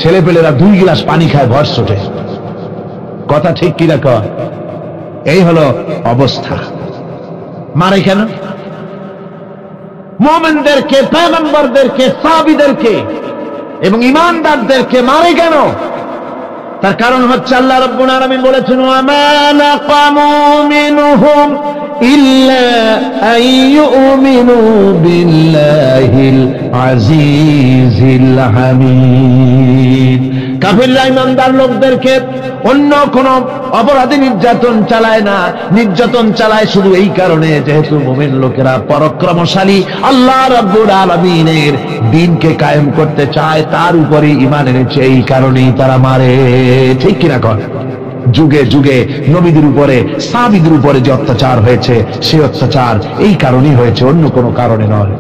ছেলেপেলেরা 2 গ্লাস পানি খায় ভর ছোটে। কথা ঠিক কি না কয়? এই হলো অবস্থা। মারে কেন? মুমিনদেরকে, পয়গম্বরদেরকে, সাহাবীদেরকে এবং ঈমানদারদেরকে মারে কেন? তার কারণ হচ্ছে আল্লাহ রাব্বুল আলামিন বলেছেন, ওয়া মা নাকামু মিনহুম ইল্লা আইয়ুমিনু বিল্লাহিল আজিজিল হামিদ। কাফিররা ঈমানদার লোকদেরকে অন্য কোন অপরাধী নির্যাতন চালায় না, নির্যাতন চালায় শুধু এই কারণে যেহেতু মুমিন লোকেরা পরাক্রমশালী, আল্লাহ রাব্বুল আলামিনের দ্বীনকে কায়েম করতে চায়, তার উপরে ঈমান এনেছে, এই কারণেই তারা মারে। ঠিক কিনা কর? যুগে যুগে নবীদের উপরে, সাহাবীদের উপরে যে অত্যাচার হয়েছে, সেই অত্যাচার এই কারণেই হয়েছে, অন্য কোনো কারণে নয়।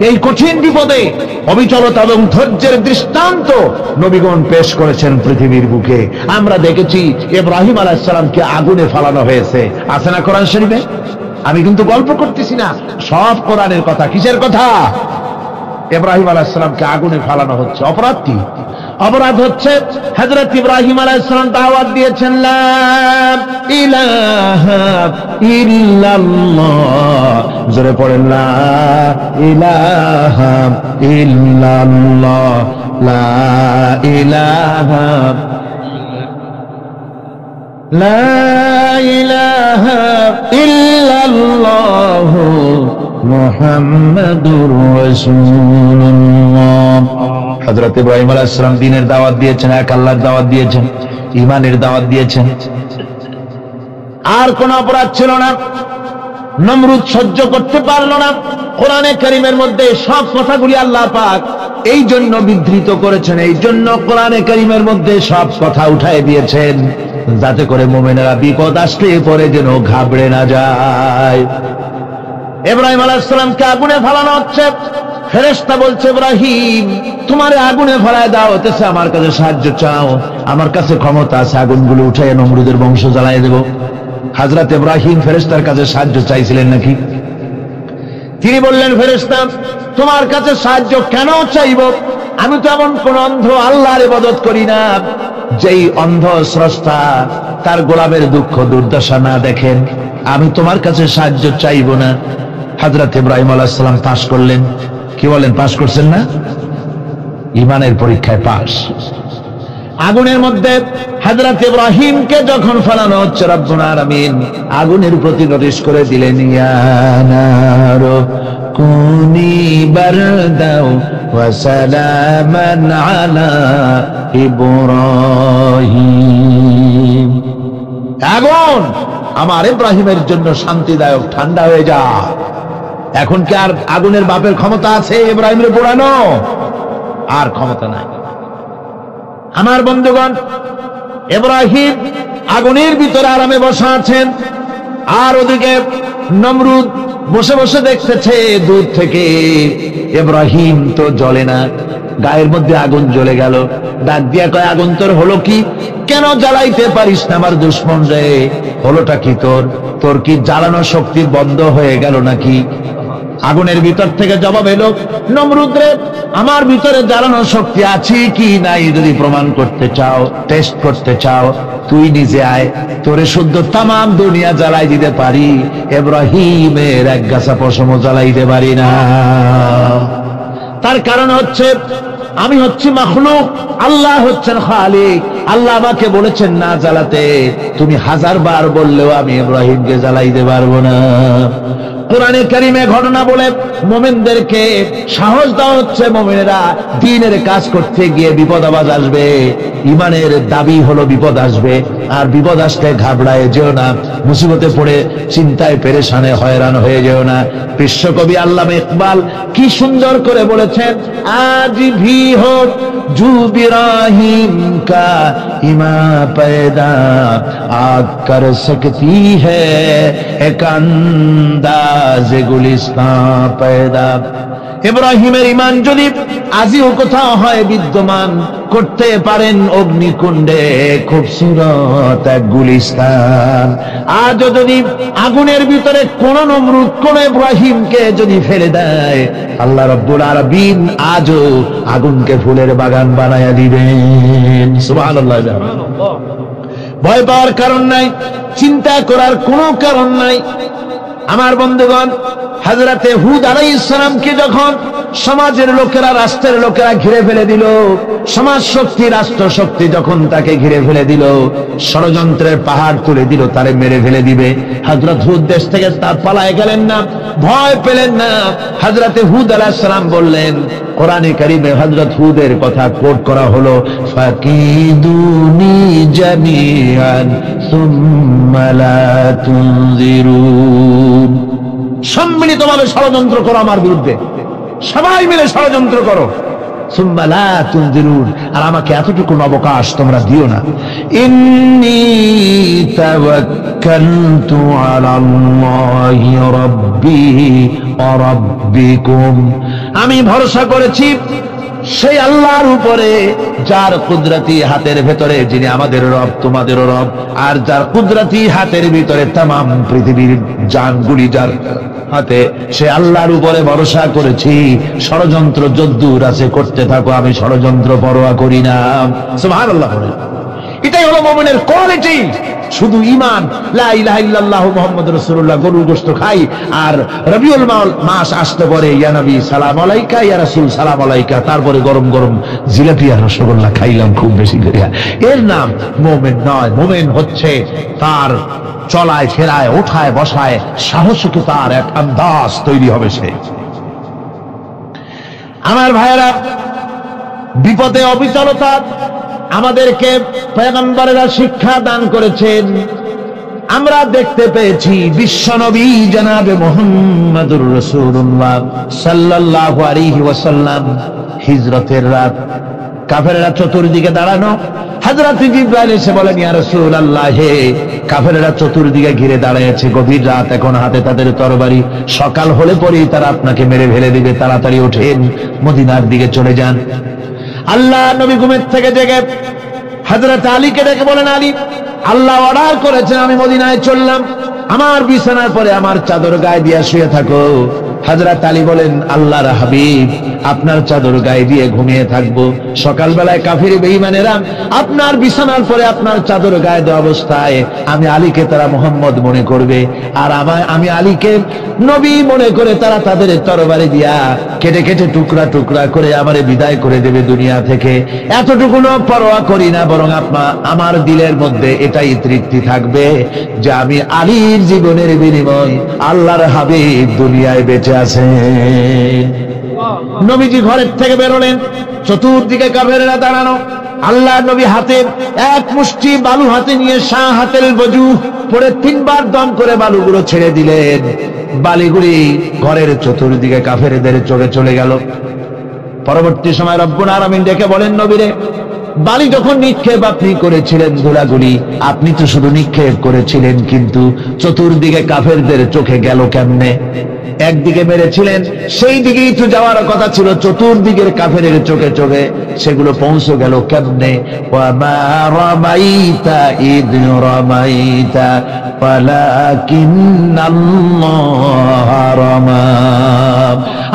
এই কঠিন বিপদে অবিচলতা এবং ধৈর্যের দৃষ্টান্ত নবীগণ পেশ করেছেন পৃথিবীর বুকে। আমরা দেখেছি ইব্রাহিম আলাইহিস সালামকে আগুনে ফালানো হয়েছে, আছে না কোরআন শরীফে? আমি কিন্তু গল্প করতেছি না, সব কোরআনের কথা। কিসের কথা? ইব্রাহিম আলাইহিস সালামকে আগুনে ফালানো হচ্ছে। অপরাধ কি? অপরাধ হচ্ছে হযরত ইব্রাহিম আলাইহিস সালাম দাওয়াত দিয়েছেন, লা ইলাহা ইল্লাল্লাহ। জোরে পড়েন, লা ইলাহা ইল্লাল্লাহ, লা ইলাহা, লা ইলাহা ইল্লাল্লাহ মুহাম্মাদুর রাসূলুল্লাহ। হযরত ইব্রাহিম আলাইহিস সালাম দ্বীনের দাওয়াত দিয়েছেন, এক আল্লাহর দাওয়াত দিয়েছেন, ঈমানের দাওয়াত দিয়েছেন। আর কোন অপরাধ ছিল না। নমরুদ সহ্য করতে পারল না। কোরআনে কারীমের মধ্যে সব কথাগুলি আল্লাহ পাক এই জন্য বিধৃত করেছেন, এই জন্য কোরআনে কারীমের মধ্যে সব কথা উঠায় দিয়েছেন, যাতে করে মুমিনেরা বিপদ আসলে পরে যেন ঘাবড়ে না যায়। ইব্রাহিম আলাইহিস সালামকে আগুনে ফেলানো হচ্ছে। ফেরেশতা বলছে, ইব্রাহিম তোমারে আগুনে ফেলায় দাও, হতেছে আমার কাছে সাহায্য চাও, আমার কাছে ক্ষমতা আছে, আগুনগুলো উঠায় নমরুদের বংশ জ্বালায় দেব। হযরত ইব্রাহিম ফেরেশতার কাছে সাহায্য চাইছিলেন নাকি? তিনি বললেন, ফেরেশতা তোমার কাছে সাহায্য কেন চাইব? আমি তো এমন কোন অন্ধ আল্লাহর ইবাদত করি না যেই অন্ধ স্রষ্টা তার গোলামের দুঃখ দুর্দশা না দেখেন। আমি তোমার কাছে সাহায্য চাইব না। হযরত ইব্রাহিম আলাইহিস সালাম পাস করলেন। কি বলেন, পাস করছেন না? ঈমানের পরীক্ষায় পাস। আগুনের মধ্যে হযরত ইব্রাহিমকে যখন ফেলানো হচ্ছে, রব্বুল আলামিন আগুনের প্রতি নোটিশ করে দিলেন, ইয়া নারু কুনি বারদাও ওয়া সালামান আলা ইব্রাহিম। আগুন আমার ইব্রাহিমের জন্য শান্তিদায়ক, ঠান্ডা হয়ে যা। এখন কি আর আগুনের বাপের ক্ষমতা আছে ইব্রাহিমের পোড়ানো? আর ক্ষমতা নাই। আমার বন্ধুগণ, ইব্রাহিম আগুনের ভিতরে আরামে বসা আছেন, আর ওদিকে নমরুদ বসে বসে দেখতেছে দূর থেকে। ইব্রাহিম তো জ্বলে না, গায়ের মধ্যে আগুন জ্বলে গেল। ডাক দিয়া কয়, আগুন তোর হলো কি? কেন জ্বালাইতে পারিস না আমার দুশমন রে? হলোটা কি তোর? তোর কি জ্বালানো শক্তি বন্ধ হয়ে গেল নাকি? আগুনের ভিতর থেকে জবাব এলো, নমরুদ রে, আমার ভিতরে জ্বালানো শক্তি আছে কি নাই যদি প্রমাণ করতে চাও, টেস্ট করতে চাও, তুই নিজে আয়, তোরে শুদ্ধ তামাম দুনিয়া জ্বালাই দিতে পারি, ইব্রাহিমের এক গাছা পশমও জ্বালাইতে পারি না। তার কারণ হচ্ছে আমি হচ্ছি মাখলুক, আল্লাহ হচ্ছেন খালিক। আল্লাহ আমাকে বলেছেন না জ্বালাতে, তুমি 1000 বার বললেও আমি ইব্রাহিমকে জ্বালাইতে পারবো না। কোরআনে কারিমে ঘটনা বলে মুমিনদেরকে সাহস দেওয়া হচ্ছে, মুমিনেরা দ্বীনের কাজ করতে গিয়ে বিপদ আবাজ আসবে, ঈমানের দাবি হলো বিপদ আসবে, আর বিপদ আসলে ঘাবড়ায় যেও না, মুসিবতে পড়ে চিন্তায় পেরেশানে হয়রান হয়ে যেও না। বিশ্বকবি আল্লামা ইকবাল কি সুন্দর করে বলেছেন, আজ ভি হো জু বিরাহিম কা ইমা पैदा आग कर सकती है एक अंदाज गुलिस्तां पैदा। ইব্রাহিমের ঈমান যদি আজিও কোথাও হয় বিদ্যমান, করতে পারেন অগ্নিকুণ্ডে খুবসুরত এক গুলিস্তান। আজও যদি আগুনের ভিতরে কোন নমরুদ কোন ইব্রাহিমকে যদি ফেলে দেয়, আল্লাহ রাব্বুল আলামিন আজও আগুনকে ফুলের বাগান বানায়া দিবেন। সুবহানাল্লাহ। ভয় পাওয়ার কারণ নাই, চিন্তা করার কোনো কারণ নাই। আমার বন্ধুগণ, হযরতে হুদ আলাইহিস সালামকে যখন সমাজের লোকেরা, রাষ্ট্রের লোকেরা ঘিরে ফেলে দিল, সমাজ শক্তি, রাষ্ট্র শক্তি যখন তাকে ঘিরে ফেলে দিল, ষড়যন্ত্রের পাহাড় তুলে দিল, তারে মেরে ফেলে দিবে, হযরত হুদ দেশ থেকে তার পালায় গেলেন না, ভয় পেলেন না। হযরতে হুদ আলাইহিস সালাম বললেন, কোরআনে কারিমে হযরত হুদের কথা কোট করা হলো, ফাকিদুনি জামিআন সুম্মা লা তুনজিরুন। সম্মিলিতভাবে ষড়যন্ত্র করো আমার বিরুদ্ধে, সবাই মিলে ষড়যন্ত্র করো, সুম্মা লা তুনজিরুন, আর আমাকে এতটুকু অবকাশ তোমরা দিও না। ইন্নী তাওয়াক্কালতু আলাল্লাহি রাব্বি ওয়া রাব্বিকুম, আমি ভরসা করেছি সেই আল্লাহর উপরে, যার কুদরতি হাতের ভেতরে, যিনি আমাদের রব তোমাদেরও রব, আর যার কুদরতি হাতের ভিতরে তামাম পৃথিবীর জানগুলি যার হাতে, সে আল্লাহর উপরে ভরসা করেছি। ষড়যন্ত্র যদ্দূর আছে করতে থাকো, আমি ষড়যন্ত্র পরোয়া করি না। সুবহানাল্লাহ। এটাই হলো মুমিনের কোয়ালিটি। শুধু ঈমান, লা ইলাহা ইল্লাল্লাহ মুহাম্মাদুর রাসূলুল্লাহ, গরুর গোশত খাই, আর রবিউল মাস আসতে পরে ইয়া নবী সালাম আলাইকা, ইয়া রাসূল সালাম আলাইকা, তারপরে গরম গরম জিলাপি আর রসগোল্লা খাইলাম খুব বেশি করে, এর নাম মুমিন নয়। মুমিন হচ্ছে তার চলায় ফেরায়, ওঠায় বসায় সাহসিকতার এক আন্দাজ তৈরি হবে সে। আমার ভাইয়েরা, বিপদে অবিচলতা আমাদেরকে পয়গম্বরেরা শিক্ষা দান করেছেন। আমরা দেখতে পেয়েছি বিশ্বনবী জনাবে মুহাম্মদুর রাসূলুল্লাহ সাল্লাল্লাহু আলাইহি ওয়াসাল্লাম হিজরতের রাত, কাফেররা চতুর্দিকে দাঁড়ানো, হযরত জিবরাইল এসে বলেন, ইয়া রাসূলুল্লাহ, হে কাফেররা চতুর্দিকে ঘিরে দাঁড়িয়েছে, গভীর রাত, এখন হাতে তাদের তরবারি, সকাল হলে পরেই তারা আপনাকে মেরে ফেলে দিবে, তাড়াতাড়ি ওঠেন, মদিনার দিকে চলে যান। আল্লাহ নবী ঘুমের থেকে জেগে হযরত আলীকে ডেকে বলেন, আলী, আল্লাহ অর্ডার করেছেন আমি মদিনায় চললাম, আমার বিছানার পরে আমার চাদর গায়ে দিয়ে শুয়ে থাকো। হযরত আলী বলেন, আল্লাহর হাবিব, আপনার চাদর গায়ে দিয়ে ঘুমিয়ে থাকবো, সকালবেলায় কাফির বেঈমানেরা আপনার বিছানার পরে আপনার চাদর গায়ে দেওয়া অবস্থায় আমি আলীকে তারা মুহাম্মদ মনে করবে, আর আমি আলীকে নবী মনে করে তারা তাদের তরবারি দিয়া কেটে কেটে টুকরা টুকরা করে আমারে বিদায় করে দেবে দুনিয়া থেকে। এতটুকু পরোয়া করি না, বরং আমার দিলের মধ্যে এটাই তৃপ্তি থাকবে যে আমি আলীর জীবনের বিনিময় আল্লাহর হাবিব দুনিয়ায় বেঁচে আছেন। নবীজি ঘরের থেকে বেরোলেন, চতুর্দিকে কাফেররা দাঁড়ানো, আল্লাহ নবী হাতে এক মুষ্টি বালু হাতে নিয়ে শাহ হাতের বজু পরে তিনবার দম করে বালুগুলো ছেড়ে দিলেন। বালিগুলি ঘরের চতুর্দিকে কাফেরদের চোখে চলে গেল। পরবর্তী সময় রব্বুল আলামিন ডেকে বলেন, নবীরে, বালি যখন নিক্ষেপ আপনি করেছিলেন, ধুলাগুলি আপনি তো শুধু নিক্ষেপ করেছিলেন, কিন্তু চতুর্দিকে কাফেরদের চোখে গেল কেমনে? একদিকে মেরেছিলেন, সেই দিকেই তো যাওয়ার কথা ছিল, চতুর্দিকের কাফেরের চোখে চোখে সেগুলো পৌঁছে গেল কেমনে? ওয়ামা রামাইতা ইদ রামাইতা ওয়ালাকিন্নাল্লাহ রামা।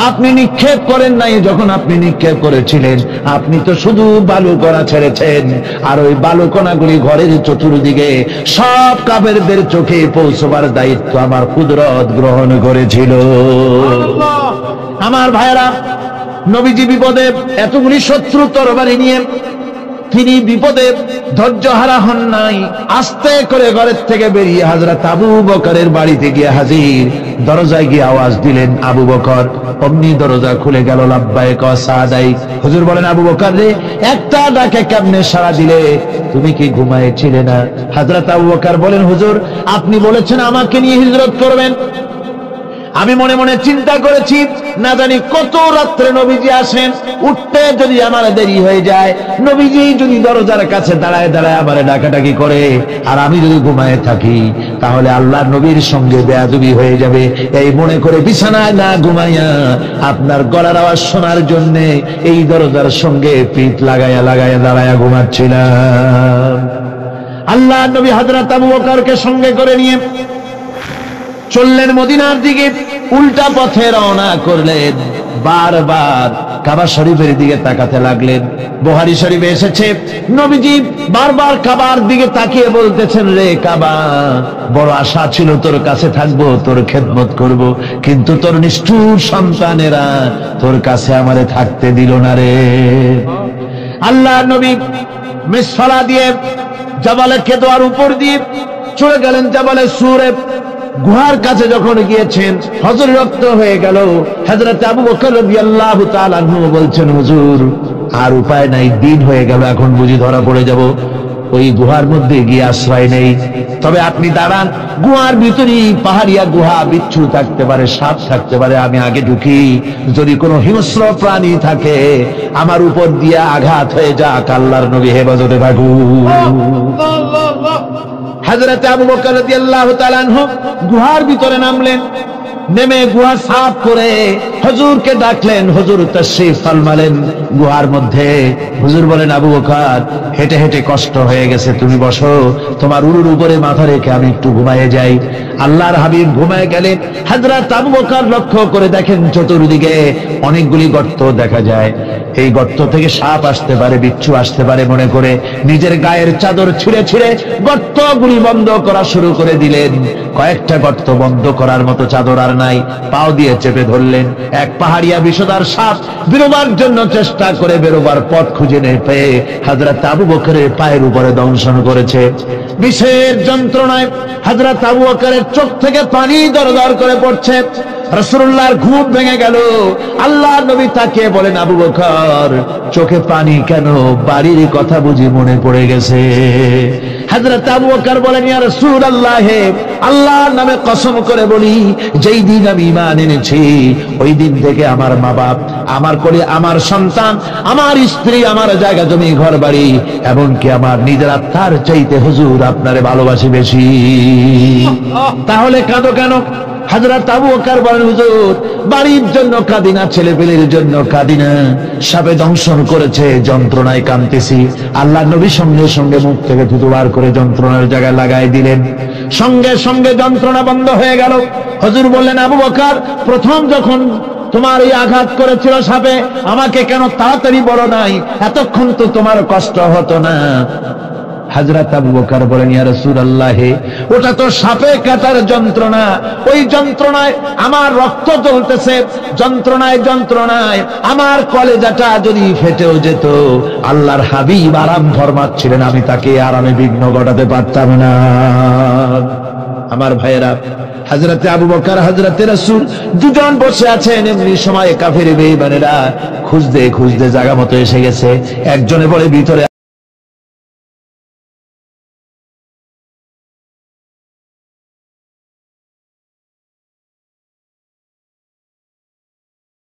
আপনি নিক্ষেপ করেন নাই, যখন আপনি নিক্ষেপ করেছিলেন আপনি তো শুধু বালু কণা ছেড়েছেন, আর ওই বালু কণাগুলি ঘরের চতুর্দিকে সব কাফেরদের চোখে পৌঁছবার দায়িত্ব আমার কুদরত গ্রহণ করেছিল। আমার ভাইয়েরা, নবীজি বিপদে এতগুলি শত্রু তরবারি নিয়ে তিনি বিপদে ধৈর্যহারা হন নাই, আস্তে করে ঘরের থেকে বেরিয়ে হযরত আবু বকরের বাড়িতে গিয়ে হাজির। দরজায় গিয়ে আওয়াজ দিলেন আবু বকর, অমনি দরজা খুলে গেল। লাব্বাইক ওয়া সাদাইক। হুজুর বলেন, আবু বকর রে, একটা ডাকে কেমনে সাড়া দিলে? তুমি কি ঘুমায়েছিলে না? হযরত আবু বকর বলেন, হুজুর আপনি বলেছেন আমাকে নিয়ে হিজরত করবেন, আমি মনে মনে চিন্তা করেছি না জানি কত রাত্রে নবীজি আসেন, উঠতে যদি আমার দেরি হয়ে যায়, নবীজি যদি দরজার কাছে দাঁড়ায় দাঁড়ায় আমার ডাকাডাকি করে আর আমি যদি ঘুমায় থাকি, তাহলে আল্লাহর নবীর সঙ্গে বেয়াদবি হয়ে যাবে। এই মনে করে বিছানায় না ঘুমাইয়া আপনার গলার আওয়াজ শোনার জন্য এই দরজার সঙ্গে পিঠ লাগাইয়া লাগাইয়া দাঁড়াইয়া ঘুমাচ্ছিলাম। আল্লাহর নবী হযরত আবু বকরকে সঙ্গে করে নিয়ে চললেন মদিনার দিকে, উল্টা পথে রওনা করলেন। বারবার কাবা শরীফের দিকে তাকাতে লাগলেন। বুখারী শরীফে এসেছে, নবীজি বারবার কাবার দিকে তাকিয়ে বলতেছেন, রে কাবা, বড় আশা ছিল তোর কাছে থাকবো, তোর খেদমত করব, কিন্তু তোর নিষ্ঠুর সন্তানেরা তোর কাছে আমারে থাকতে দিল না রে। আল্লাহর নবী মিসফালা দিয়ে জাবালে কেদোয়ার উপর দিয়ে চলে গেলেন জাবালে সুরে। গুহার কাছে যখন গিয়েছেন, হযর রক্ত হয়ে গেল। হযরত আবু বকর রাদিয়াল্লাহু তাআলা আনহু বলছেন, হুজুর আর উপায় নাই, দিন হয়ে গেল, এখন বুঝি ধরা পড়ে যাব, ওই গুহার মধ্যে গিয়ে আশ্রয় নেই। তবে আপনি দাঁড়ান, গুহার ভিতরেই পাহাড়িয়া গুহা, বিচ্ছু থাকতে পারে, সাপ থাকতে পারে, আমি আগে ঢুকি, যদি কোনো হিংস্র প্রাণী থাকে আমার উপর দিয়ে আঘাত হয়ে যাক, আল্লাহর নবী হেফাজতে থাকুন। হযরত আবু বকর রাদিয়াল্লাহু তাআলা আনহু গুহার ভিতরে নামলেন। নেমে গুহা সাফ করে হুজুরকে ডাকলেন। হুজুর তাশরীফ ফরমালেন গুহার মধ্যে। হুজুর বলেন, আবু বকর হেঁটে হেঁটে কষ্ট হয়ে গেছে, তুমি বসো, তোমার উরুর উপরে মাথা রেখে আমি একটু ঘুমায়ে যাই। আল্লাহর হাবিব ঘুমায়ে গেলেন। হযরত আবু বকর লক্ষ্য করে দেখেন চতুর্দিকে অনেকগুলি গর্ত দেখা যায়। এই গর্ত থেকে সাপ আসতে পারে, বিচ্ছু আসতে পারে মনে করে নিজের গায়ের চাদর ছিঁড়ে ছিঁড়ে গর্তগুলি বন্ধ করা শুরু করে দিলেন। কয়েকটা গর্ত বন্ধ করার মতো চাদর আর নাই, পাও দিয়ে চেপে ধরলেন। এক পাহাড়িয়া বিষধর সাপ বেরোবার জন্য চেষ্টা করে বেরোবার পথ খুঁজে না পেয়ে হযরত আবু বকরের পায়ের উপরে দংশন করেছে। বিষের যন্ত্রণায় হযরত আবু বকরের চোখ থেকে পানি দরদর করে পড়ছে। রাসূলুল্লাহর ঘুম ভেঙে গেল। আল্লাহর নবী তাকিয়ে বলেন, আবু বকর চোখে পানি কেন? বাড়ির কথা বুঝি মনে পড়ে গেছে? হযরত আবু বকর বলেন, ইয়া রাসূলুল্লাহ, আল্লাহর নামে কসম করে বলি, যেই দিন আমি ঈমান এনেছি ওই দিন থেকে আমার মা বাপ, আমার কোলে আমার সন্তান, আমার স্ত্রী, আমার জায়গা জমি ঘর বাড়ি, এমনকি আমার নিজের আত্মার চাইতে হুজুর আপনারে ভালোবাসি বেশি। তাহলে কাঁদো কেন? হযরত আবু বকর বলেন, হুজুর বাড়ির জন্য কাঁদি না, ছেলেপেলের জন্য কাঁদি না, সাপে দংশন করেছে, যন্ত্রণায় কাঁদতেছি। আল্লাহর নবী সঙ্গে সঙ্গে মুখ থেকে থুতু বার করে যন্ত্রণার জায়গায় লাগাই দিলেন। সঙ্গে সঙ্গে যন্ত্রণা বন্ধ হয়ে গেল। হুজুর বললেন, আবু বকর প্রথম যখন তোমার এই আঘাত করেছিল সাপে, আমাকে কেন তাড়াতাড়ি বলো নাই? এতক্ষণ তো তোমার কষ্ট হতো না। হযরত আবু বকর বলেন, ইয়া রাসূলুল্লাহ, ওটা তো সাপে কাটার যন্ত্রণা, ওই যন্ত্রণায় আমার রক্ত জ্বলতেছে, যন্ত্রণায় যন্ত্রণায় আমার কলেজাটা যদি ফেটেও যেত। আল্লাহর হাবিব আরাম ফরমাচ্ছিলেন, আমি তাকে আরামে বিঘ্ন ঘটাতে পারতাম না। আমার ভাইয়েরা, হযরতে আবু বকর হযরতে রাসূল দুজন বসে আছেন। এমনি সময় কাফের বেঈমানেরা খুঁজতে খুঁজতে জায়গা মতো এসে গেছে। একজনে বলে, ভিতরে